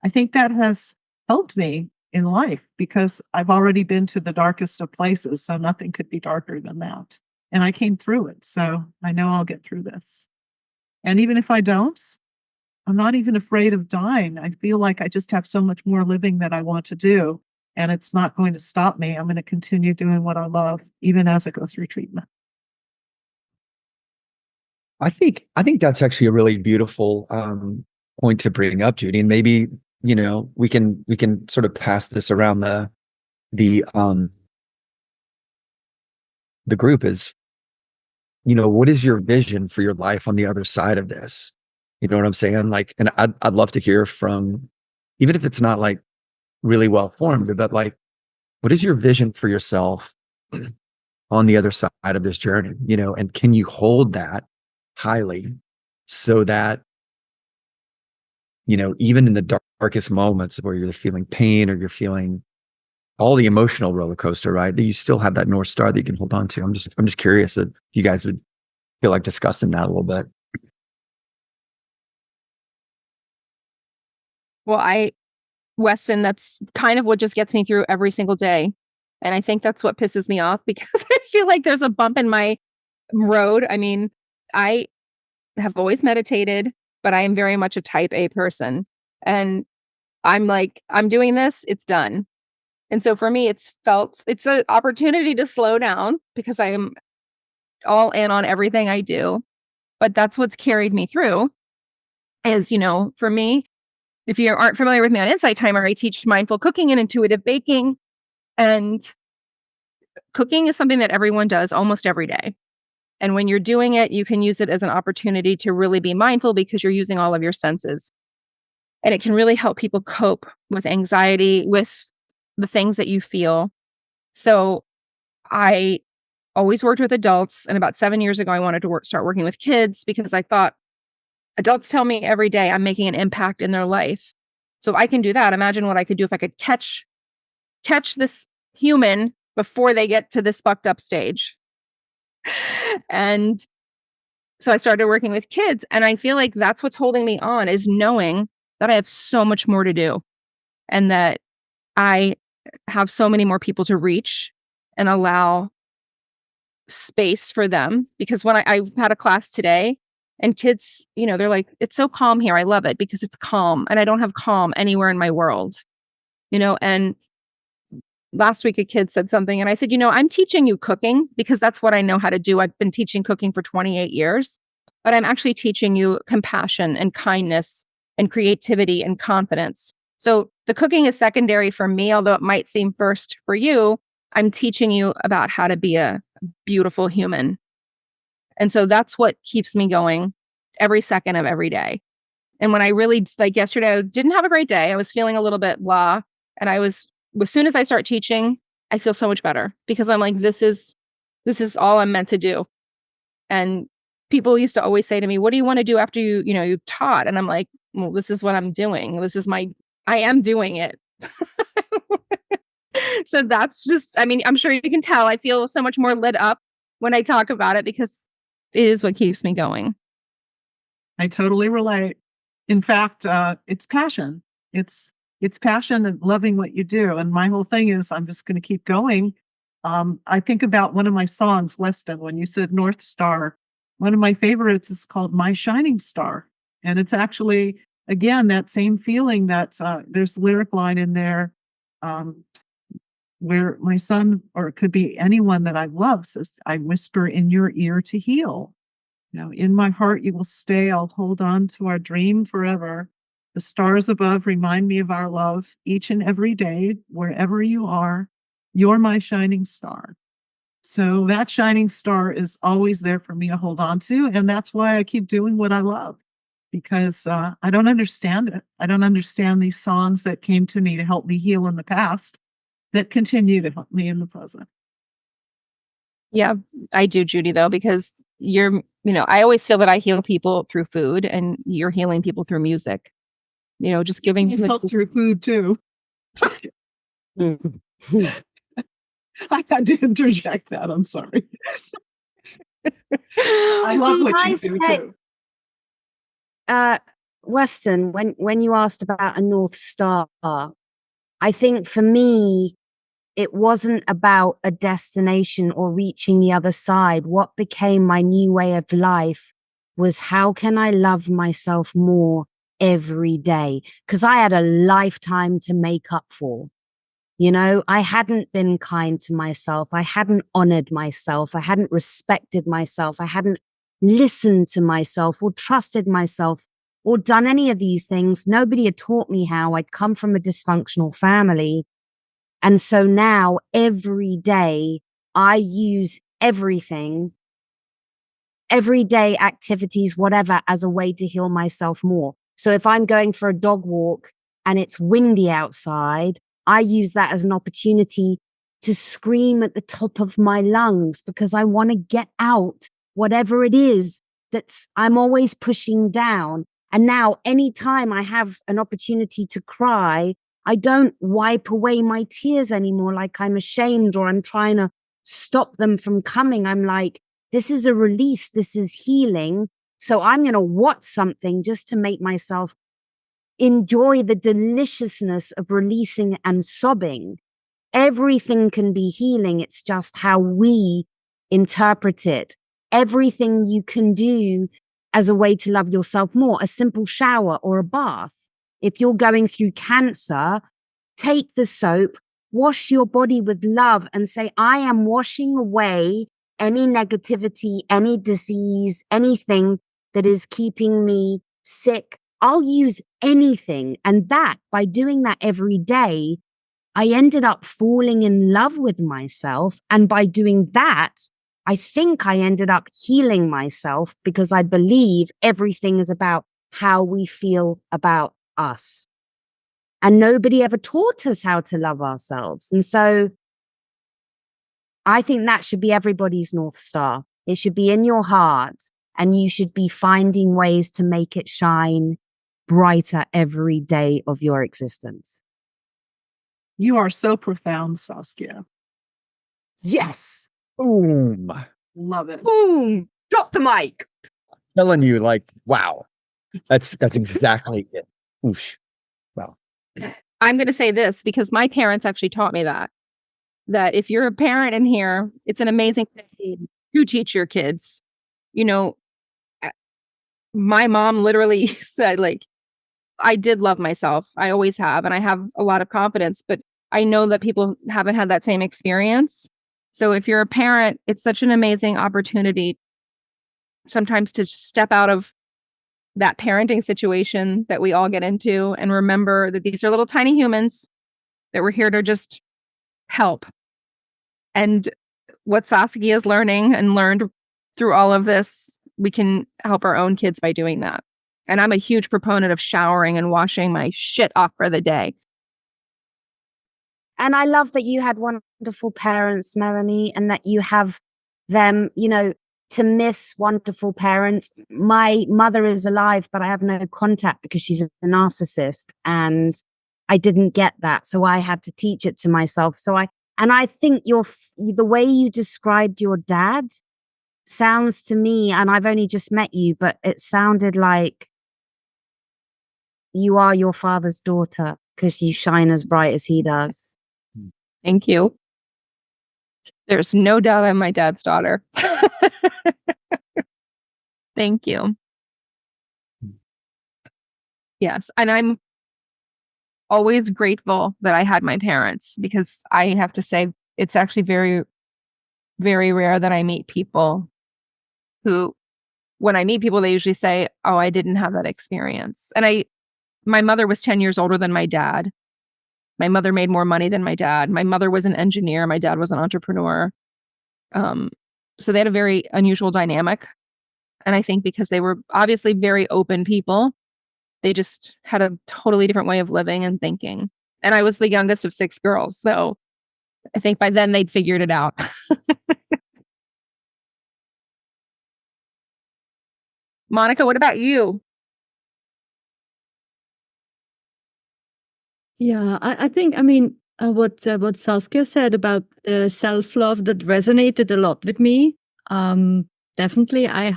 I think that has helped me in life because I've already been to the darkest of places. So nothing could be darker than that. And I came through it. So I know I'll get through this. And even if I don't, I'm not even afraid of dying. I feel like I just have so much more living that I want to do. And it's not going to stop me. I'm going to continue doing what I love, even as I go through treatment. I think that's actually a really beautiful point to bring up, Judy. And maybe, you know, we can sort of pass this around the group is, you know, what is your vision for your life on the other side of this? You know what I'm saying? Like, and I'd love to hear from, even if it's not like really well formed, but like, what is your vision for yourself on the other side of this journey? You know, and can you hold that highly so that, you know, even in the darkest moments where you're feeling pain or you're feeling all the emotional roller coaster, right, that you still have that North Star that you can hold on to. I'm just curious if you guys would feel like discussing that a little bit. Well, Weston, that's kind of what just gets me through every single day. And I think that's what pisses me off because I feel like there's a bump in my road. I mean, I have always meditated, but I am very much a type A person. And I'm like, I'm doing this, it's done. And so for me, it's an opportunity to slow down because I am all in on everything I do. But that's what's carried me through is, you know, for me, if you aren't familiar with me on Insight Timer, I teach mindful cooking and intuitive baking. And cooking is something that everyone does almost every day. And when you're doing it, you can use it as an opportunity to really be mindful because you're using all of your senses. And it can really help people cope with anxiety, with the things that you feel. So I always worked with adults. And about 7 years ago, I wanted to start working with kids because I thought adults tell me every day I'm making an impact in their life. So if I can do that, imagine what I could do if I could catch this human before they get to this fucked up stage. And so I started working with kids, and I feel like that's what's holding me on, is knowing that I have so much more to do and that I have so many more people to reach and allow space for them. Because when I've had a class today and kids, they're like, it's so calm here. I love it because it's calm, and I don't have calm anywhere in my world, and last week a kid said something and I said, I'm teaching you cooking because that's what I know how to do. I've been teaching cooking for 28 years, but I'm actually teaching you compassion and kindness and creativity and confidence. So the cooking is secondary for me, although it might seem first for you. I'm teaching you about how to be a beautiful human. And so that's what keeps me going every second of every day. And when I really, like yesterday, I didn't have a great day. I was feeling a little bit blah. And as soon as I start teaching, I feel so much better because I'm like, this is all I'm meant to do. And people used to always say to me, what do you want to do after you've taught? And I'm like, well, this is what I'm doing. I am doing it. So that's just, I'm sure you can tell I feel so much more lit up when I talk about it because it is what keeps me going. I totally relate. In fact, it's passion. It's passion and loving what you do. And my whole thing is I'm just going to keep going. I think about one of my songs, Weston, when you said North Star. One of my favorites is called My Shining Star. And it's actually, again, that same feeling that there's a lyric line in there where my son, or it could be anyone that I love, says, I whisper in your ear to heal. In my heart, you will stay. I'll hold on to our dream forever. The stars above remind me of our love each and every day, wherever you are. You're my shining star. So that shining star is always there for me to hold on to. And that's why I keep doing what I love, because I don't understand it. I don't understand these songs that came to me to help me heal in the past that continue to help me in the present. Yeah, I do, Judy, though, because I always feel that I heal people through food and you're healing people through music. Just giving yourself through food too. I had to interject that. I'm sorry. I love what you do too. Weston, when you asked about a North Star, I think for me, it wasn't about a destination or reaching the other side. What became my new way of life was, how can I love myself more every day? Because I had a lifetime to make up for. I hadn't been kind to myself. I hadn't honored myself. I hadn't respected myself. I hadn't listened to myself or trusted myself or done any of these things. Nobody had taught me how. I'd come from a dysfunctional family. And so now every day I use everything, everyday activities, whatever, as a way to heal myself more. So if I'm going for a dog walk and it's windy outside, I use that as an opportunity to scream at the top of my lungs because I want to get out whatever it is I'm always pushing down. And now anytime I have an opportunity to cry, I don't wipe away my tears anymore like I'm ashamed or I'm trying to stop them from coming. I'm like, this is a release. This is healing. So I'm going to watch something just to make myself enjoy the deliciousness of releasing and sobbing. Everything can be healing. It's just how we interpret it. Everything you can do as a way to love yourself more, a simple shower or a bath. If you're going through cancer, take the soap, wash your body with love and say, I am washing away any negativity, any disease, anything that is keeping me sick. I'll use anything. And that, by doing that every day, I ended up falling in love with myself. And by doing that, I think I ended up healing myself, because I believe everything is about how we feel about us. And nobody ever taught us how to love ourselves. And so I think that should be everybody's North Star. It should be in your heart, and you should be finding ways to make it shine brighter every day of your existence. You are so profound, Saskia. Yes. Boom. Love it. Boom. Drop the mic. Telling you, like, wow. That's exactly it. Oosh. Wow. I'm going to say this because my parents actually taught me that if you're a parent in here, it's an amazing thing to teach your kids. You know, my mom literally said, like, I did love myself. I always have, and I have a lot of confidence, but I know that people haven't had that same experience. So if you're a parent, it's such an amazing opportunity sometimes to step out of that parenting situation that we all get into and remember that these are little tiny humans, that we're here to just help. And what Saskia is learning and learned through all of this, we can help our own kids by doing that. And I'm a huge proponent of showering and washing my shit off for the day. And I love that you had wonderful parents, Melanie, and that you have them, you know, to miss wonderful parents. My mother is alive, but I have no contact because she's a narcissist, and I didn't get that. So I had to teach it to myself. And I think the way you described your dad sounds to me, and I've only just met you, but it sounded like you are your father's daughter because you shine as bright as he does. Thank you. There's no doubt I'm my dad's daughter. Thank you. Yes. And I'm always grateful that I had my parents, because I have to say it's actually very, very rare that I meet people who, when I meet people, they usually say, oh, I didn't have that experience. And my mother was 10 years older than my dad. My mother made more money than my dad. My mother was an engineer. My dad was an entrepreneur. So they had a very unusual dynamic. And I think because they were obviously very open people, they just had a totally different way of living and thinking. And I was the youngest of 6 girls. So I think by then they'd figured it out. Monika, what about you? Yeah, I think, I mean, what Saskia said about self-love, that resonated a lot with me. Definitely, I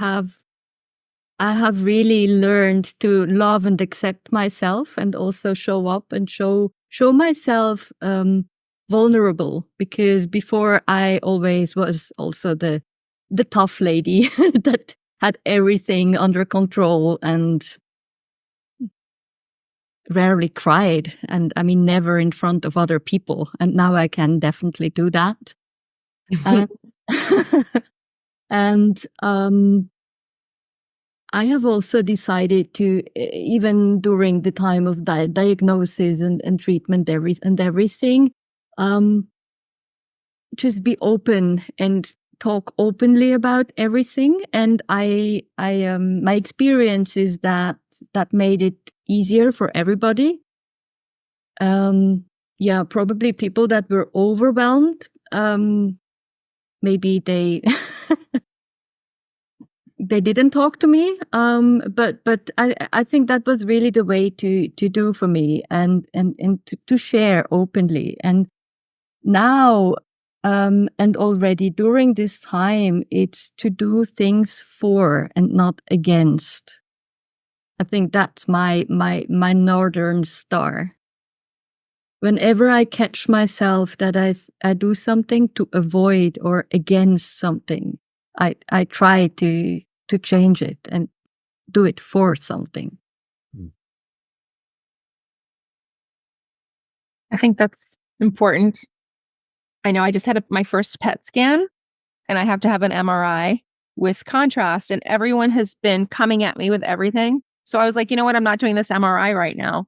have really learned to love and accept myself, and also show up and show myself vulnerable, because before I always was also the tough lady that had everything under control and rarely cried, and I mean never in front of other people, and now I can definitely do that. And I have also decided to, even during the time of diagnosis and treatment and everything, just be open and talk openly about everything. And I my experience is that made it easier for everybody. Yeah, probably people that were overwhelmed, maybe they they didn't talk to me. But I think that was really the way to do for me, and to share openly. And now, and already during this time, it's to do things for and not against. I think that's my northern star. Whenever I catch myself that I do something to avoid or against something, I try to change it and do it for something. I think that's important. I know I just had my first PET scan, and I have to have an MRI with contrast, and everyone has been coming at me with everything. So I was like, you know what? I'm not doing this MRI right now.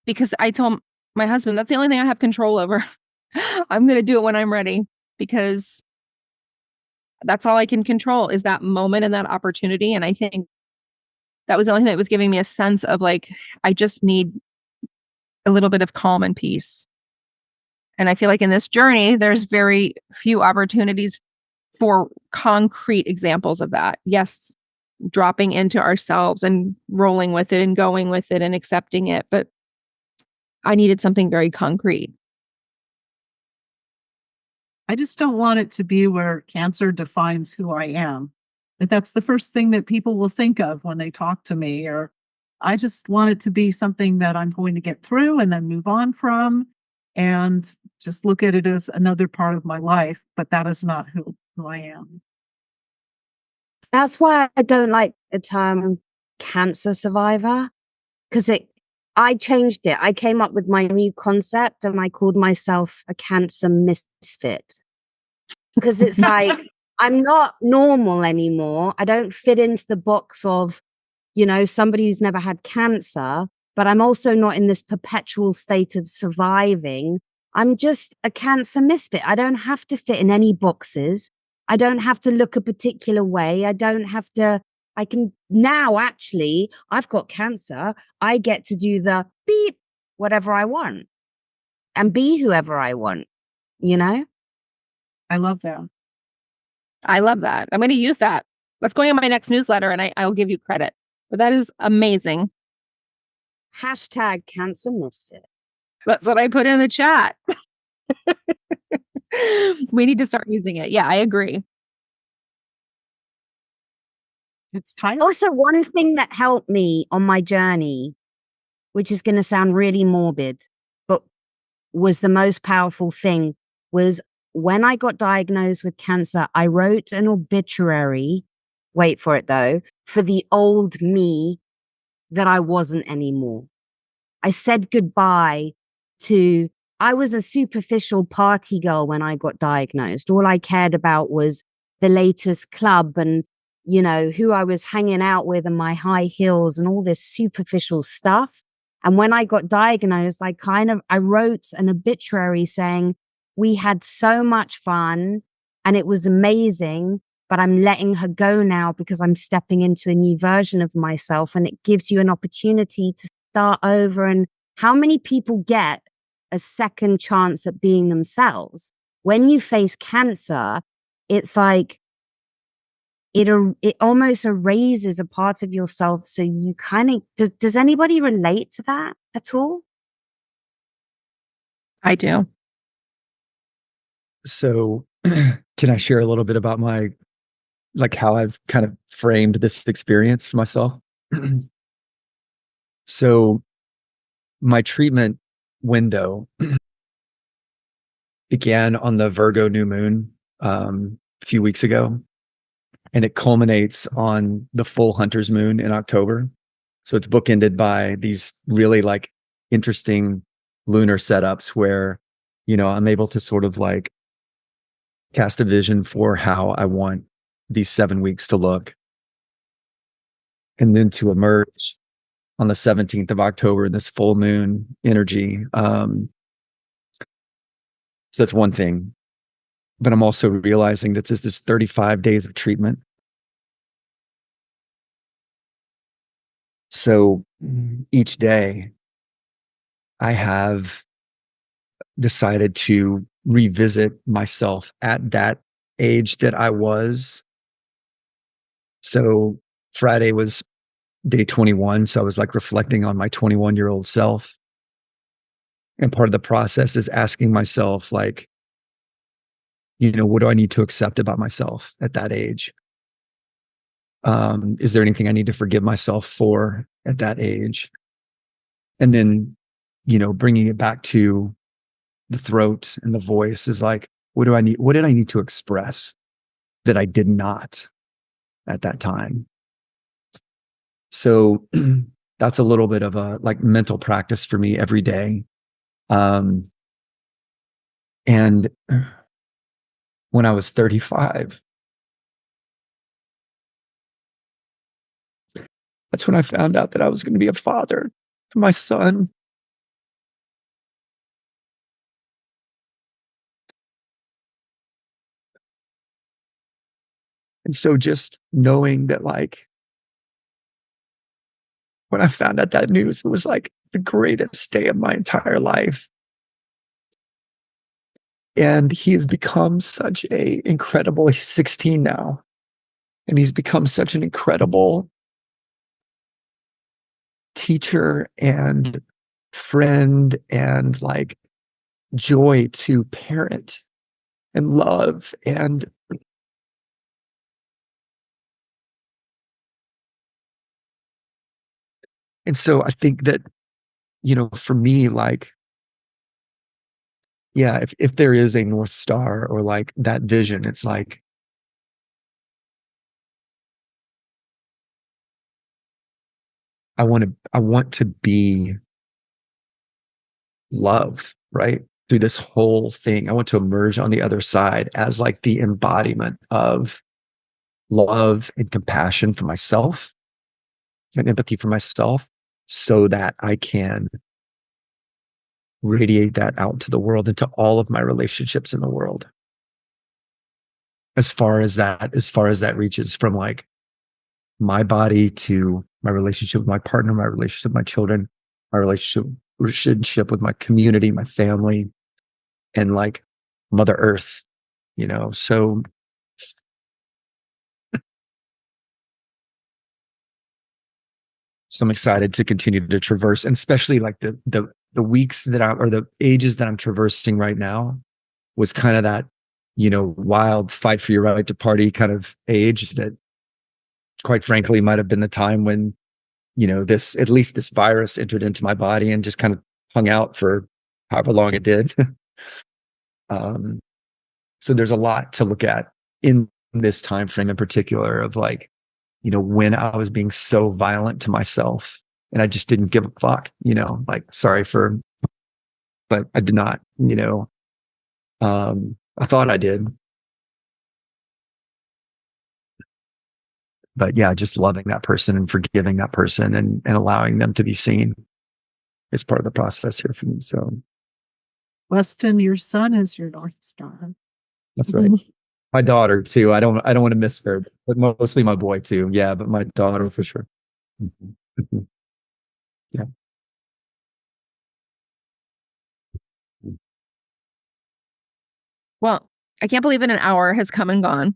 Because I told my husband. That's the only thing I have control over. I'm going to do it when I'm ready, because that's all I can control is that moment and that opportunity. And I think that was the only thing that was giving me a sense of like, I just need a little bit of calm and peace. And I feel like in this journey, there's very few opportunities for concrete examples of that. Yes, dropping into ourselves and rolling with it and going with it and accepting it. But I needed something very concrete. I just don't want it to be where cancer defines who I am. That that's the first thing that people will think of when they talk to me. Or I just want it to be something that I'm going to get through and then move on from, and just look at it as another part of my life. But that is not who I am. That's why I don't like the term cancer survivor, because I changed it. I came up with my new concept and I called myself a cancer misfit, because it's like, I'm not normal anymore. I don't fit into the box of, somebody who's never had cancer, but I'm also not in this perpetual state of surviving. I'm just a cancer misfit. I don't have to fit in any boxes. I don't have to look a particular way. I can now actually, I've got cancer. I get to do the beep, whatever I want and be whoever I want, you know? I love that. I love that. I'm going to use that. That's going in my next newsletter, and I'll give you credit. But that is amazing. Hashtag cancer misfit. That's what I put in the chat. We need to start using it. Yeah, I agree. It's time. Also, one thing that helped me on my journey, which is going to sound really morbid, but was the most powerful thing, was when I got diagnosed with cancer, I wrote an obituary, wait for it though, for the old me that I wasn't anymore. I said goodbye to, I was a superficial party girl when I got diagnosed. All I cared about was the latest club and, who I was hanging out with and my high heels and all this superficial stuff. And when I got diagnosed, I wrote an obituary saying, we had so much fun and it was amazing, but I'm letting her go now because I'm stepping into a new version of myself. And it gives you an opportunity to start over. And how many people get a second chance at being themselves? When you face cancer, it's like it almost erases a part of yourself. So you kind of, does anybody relate to that at all? I do. So can I share a little bit about how I've kind of framed this experience for myself? So my treatment window began on the Virgo new moon a few weeks ago, and it culminates on the full Hunter's moon in October. So it's bookended by these really interesting lunar setups where, I'm able to sort of cast a vision for how I want these 7 weeks to look, and then to emerge on the 17th of October, this full moon energy. So that's one thing. But I'm also realizing that there's this 35 days of treatment. So each day I have decided to revisit myself at that age that I was. So Friday was day 21. So I was reflecting on my 21-year-old self. And part of the process is asking myself, what do I need to accept about myself at that age? Is there anything I need to forgive myself for at that age? And then, bringing it back to the throat and the voice is what do I need? What did I need to express that I did not at that time? So that's a little bit of a mental practice for me every day. And when I was 35, that's when I found out that I was going to be a father to my son. And so just knowing that, like, when I found out that news, it was like the greatest day of my entire life. And he has become such a incredible, he's 16 now, and he's become such an incredible teacher and friend and like joy to parent and love. And so I think that, for me, like, yeah, if there is a North Star or like that vision, it's like, I want to be love, right? Through this whole thing. I want to emerge on the other side as like the embodiment of love and compassion for myself and empathy for myself, so that I can radiate that out to the world, into all of my relationships in the world. As far as that reaches, from like my body to my relationship with my partner, my relationship with my children, my relationship with my community, my family, and like Mother Earth, so I'm excited to continue to traverse, and especially like the weeks or the ages that I'm traversing right now was kind of that, wild fight for your right to party kind of age that, quite frankly, might have been the time when, at least this virus entered into my body and just kind of hung out for however long it did. So there's a lot to look at in this time frame in particular of like, when I was being so violent to myself and I just didn't give a fuck, like, but I did not, I thought I did. But yeah, just loving that person and forgiving that person and allowing them to be seen is part of the process here for me. So, Weston, your son is your North Star. that's right. My daughter too. I don't want to miss her, but mostly my boy too. Yeah, but my daughter for sure. Yeah. Well, I can't believe that an hour has come and gone.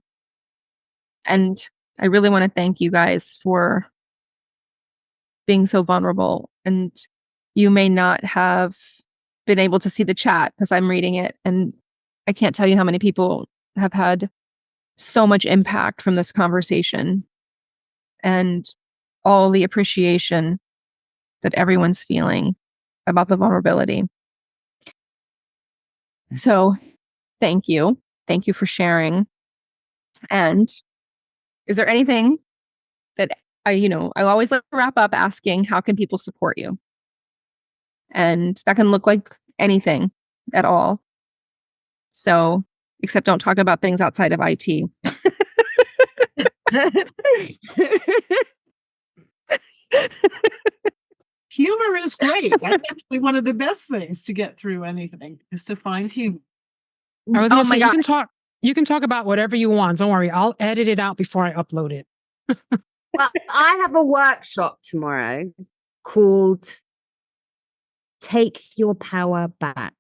And I really want to thank you guys for being so vulnerable. And you may not have been able to see the chat because I'm reading it. And I can't tell you how many people have had so much impact from this conversation and all the appreciation that everyone's feeling about the vulnerability. So thank you. Thank you for sharing. And is there anything that I always like to wrap up asking, how can people support you? And that can look like anything at all. So, except don't talk about things outside of IT. Humor is great. That's actually one of the best things to get through anything, is to find humor. I was gonna say, you can talk about whatever you want. Don't worry. I'll edit it out before I upload it. Well, I have a workshop tomorrow called Take Your Power Back.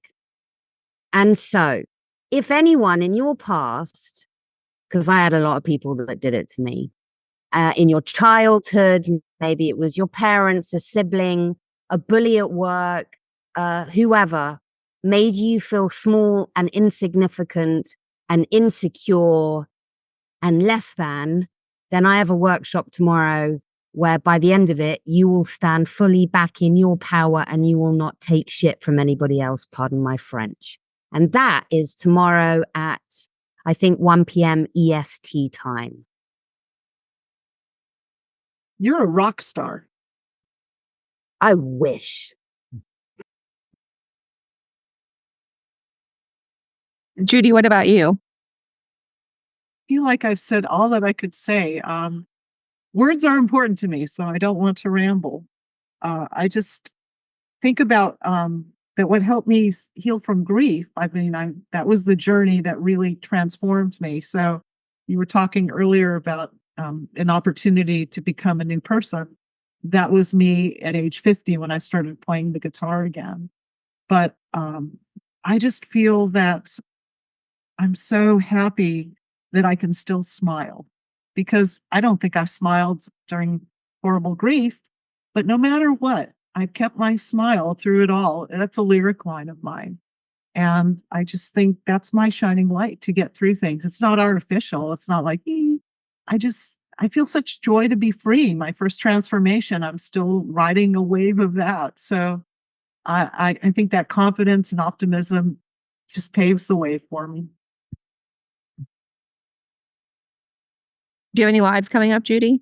And so if anyone in your past, because I had a lot of people that did it to me, in your childhood, maybe it was your parents, a sibling, a bully at work, whoever made you feel small and insignificant and insecure and less than, then I have a workshop tomorrow where by the end of it, you will stand fully back in your power and you will not take shit from anybody else, pardon my French. And that is tomorrow at, I think, 1 p.m. EST time. You're a rock star. I wish. Judy, what about you? I feel like I've said all that I could say. Words are important to me, so I don't want to ramble. I just think about that what helped me heal from grief. I mean, that was the journey that really transformed me. So you were talking earlier about an opportunity to become a new person. That was me at age 50 when I started playing the guitar again. But I just feel that I'm so happy that I can still smile, because I don't think I smiled during horrible grief, but no matter what, I've kept my smile through it all. That's a lyric line of mine. And I just think that's my shining light to get through things. It's not artificial. It's not like, I feel such joy to be free. My first transformation, I'm still riding a wave of that. So I think that confidence and optimism just paves the way for me. Do you have any lives coming up, Judy?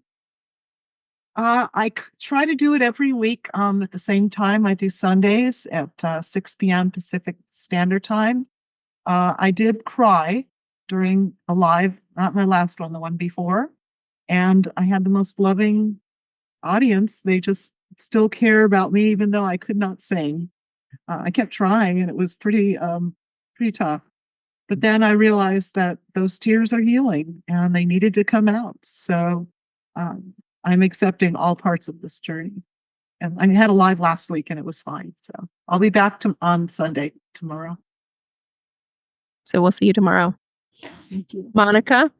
I try to do it every week at the same time. I do Sundays at 6 p.m. Pacific Standard Time. I did cry during a live, not my last one, the one before. And I had the most loving audience. They just still care about me, even though I could not sing. I kept trying, and it was pretty tough. But then I realized that those tears are healing and they needed to come out. So I'm accepting all parts of this journey. And I had a live last week and it was fine. So I'll be back on Sunday tomorrow. So we'll see you tomorrow. Thank you. Monika?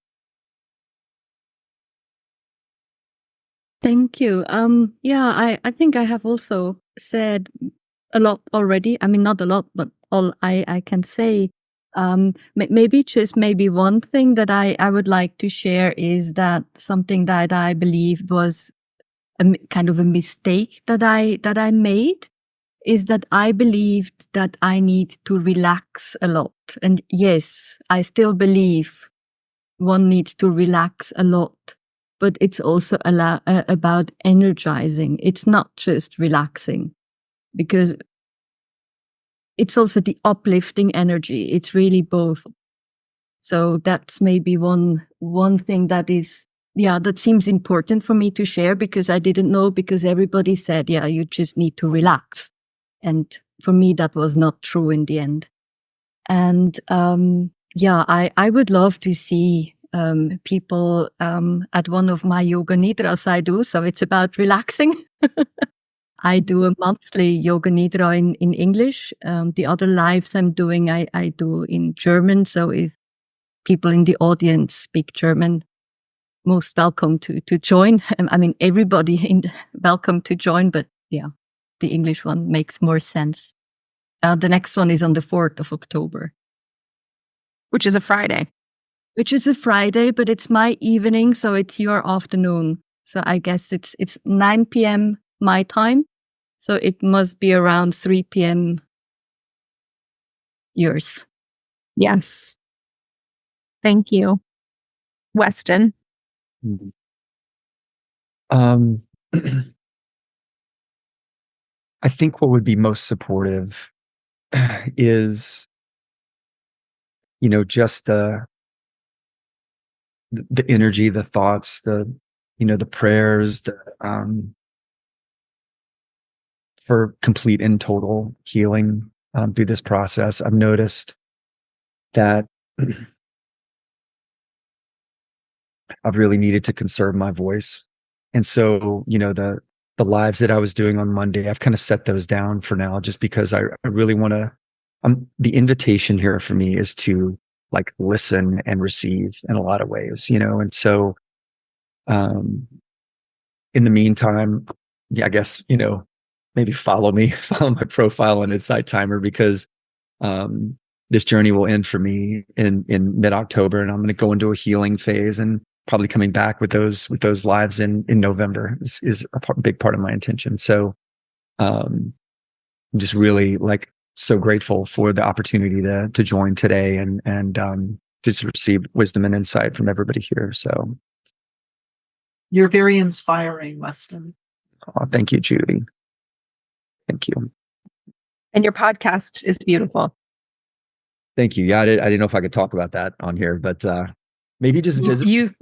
Thank you. I think I have also said a lot already. I mean, not a lot, but all I can say. Maybe one thing that I would like to share is that something that I believe was kind of a mistake that I made is that I believed that I need to relax a lot. And yes, I still believe one needs to relax a lot, but it's also about energizing. It's not just relaxing, because it's also the uplifting energy. It's really both. So that's maybe one thing that seems important for me to share, because I didn't know, because everybody said, you just need to relax. And for me, that was not true in the end. And I would love to see people at one of my yoga nidras I do. So it's about relaxing. I do a monthly yoga nidra in English. The other lives I'm doing, I do in German. So if people in the audience speak German, most welcome to join. I mean, everybody welcome to join, but the English one makes more sense. The next one is on the 4th of October. Which is a Friday. But it's my evening, so it's your afternoon. So I guess it's 9 p.m. my time. So it must be around 3 p.m. yours. Yes. Thank you. Weston? I think what would be most supportive is, just the energy, the thoughts, the prayers, for complete and total healing through this process. I've noticed that I've really needed to conserve my voice. And so, the lives that I was doing on Monday, I've kind of set those down for now, just because I really want to, the invitation here for me is to listen and receive in a lot of ways, and so, in the meantime, I guess, maybe follow my profile on Insight Timer, because, this journey will end for me in mid-October, and I'm going to go into a healing phase, and probably coming back with those lives in November is a big part of my intention. So, I'm just really so grateful for the opportunity to join today and just receive wisdom and insight from everybody here. So, you're very inspiring, Weston. Oh, thank you, Judy. Thank you. And your podcast is beautiful. Thank you. Yeah, I didn't know if I could talk about that on here, but maybe just visit. You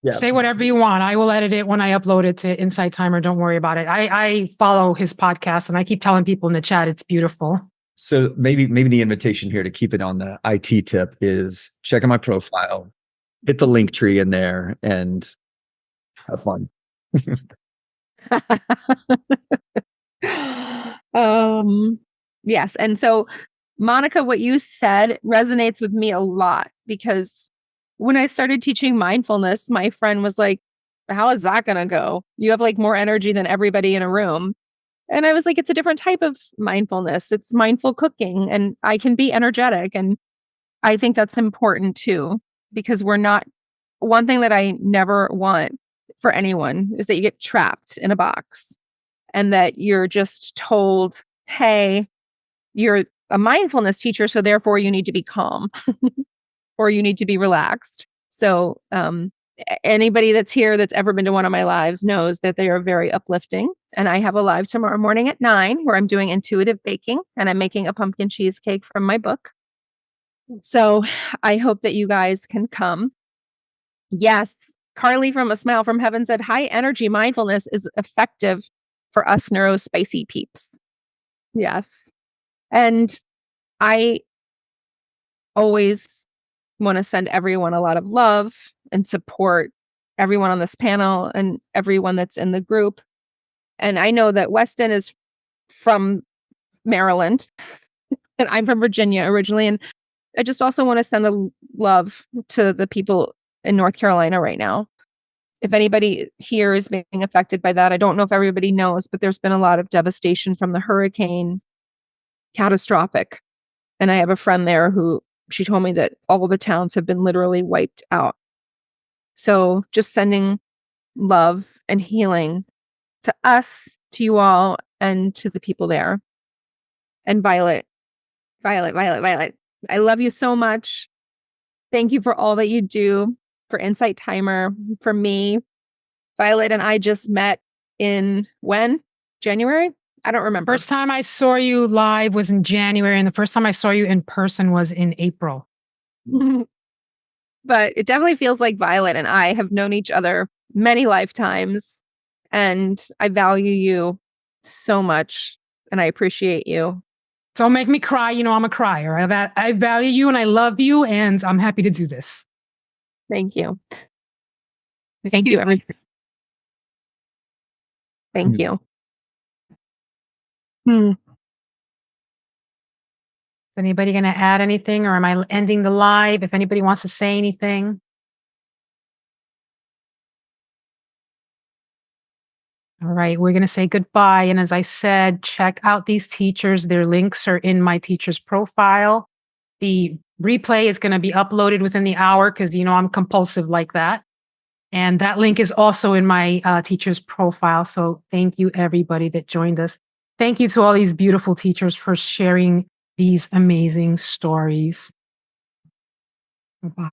say whatever you want. I will edit it when I upload it to Insight Timer. Don't worry about it. I follow his podcast, and I keep telling people in the chat it's beautiful. So maybe the invitation here to keep it on the IT tip is check out my profile. hit the link tree in there and have fun. Yes. And so, Monika, what you said resonates with me a lot, because when I started teaching mindfulness, my friend was like, how is that going to go? You have like more energy than everybody in a room. And I was like, it's a different type of mindfulness. It's mindful cooking, and I can be energetic. And I think that's important too, because one thing that I never want for anyone is that you get trapped in a box and that you're just told, hey, you're a mindfulness teacher, so therefore you need to be calm or you need to be relaxed. So anybody that's here that's ever been to one of my lives knows that they are very uplifting. And I have a live tomorrow morning at 9 where I'm doing intuitive baking and I'm making a pumpkin cheesecake from my book. So I hope that you guys can come. Yes. Carly from A Smile from Heaven said, high energy mindfulness is effective for us neurospicy peeps. Yes. And I always want to send everyone a lot of love and support, everyone on this panel and everyone that's in the group. And I know that Weston is from Maryland and I'm from Virginia originally. And I just also want to send a love to the people in North Carolina right now. If anybody here is being affected by that, I don't know if everybody knows, but there's been a lot of devastation from the hurricane, catastrophic. And I have a friend there who she told me that all the towns have been literally wiped out. So just sending love and healing to us, to you all, and to the people there. And Violet, I love you so much. Thank you for all that you do for Insight Timer, for me. Violet and I just met in when? January? I don't remember. First time I saw you live was in January, and the first time I saw you in person was in April. But it definitely feels like Violet and I have known each other many lifetimes, and I value you so much, and I appreciate you. Don't make me cry. You know, I'm a crier. I value you and I love you, and I'm happy to do this. Thank you. Thank you, everyone. Thank you. Is anybody going to add anything, or am I ending the live? If anybody wants to say anything. All right, we're going to say goodbye. And as I said, check out these teachers. Their links are in my teacher's profile. The replay is going to be uploaded within the hour because, you know, I'm compulsive like that. And that link is also in my teacher's profile. So thank you, everybody that joined us. Thank you to all these beautiful teachers for sharing these amazing stories. Bye.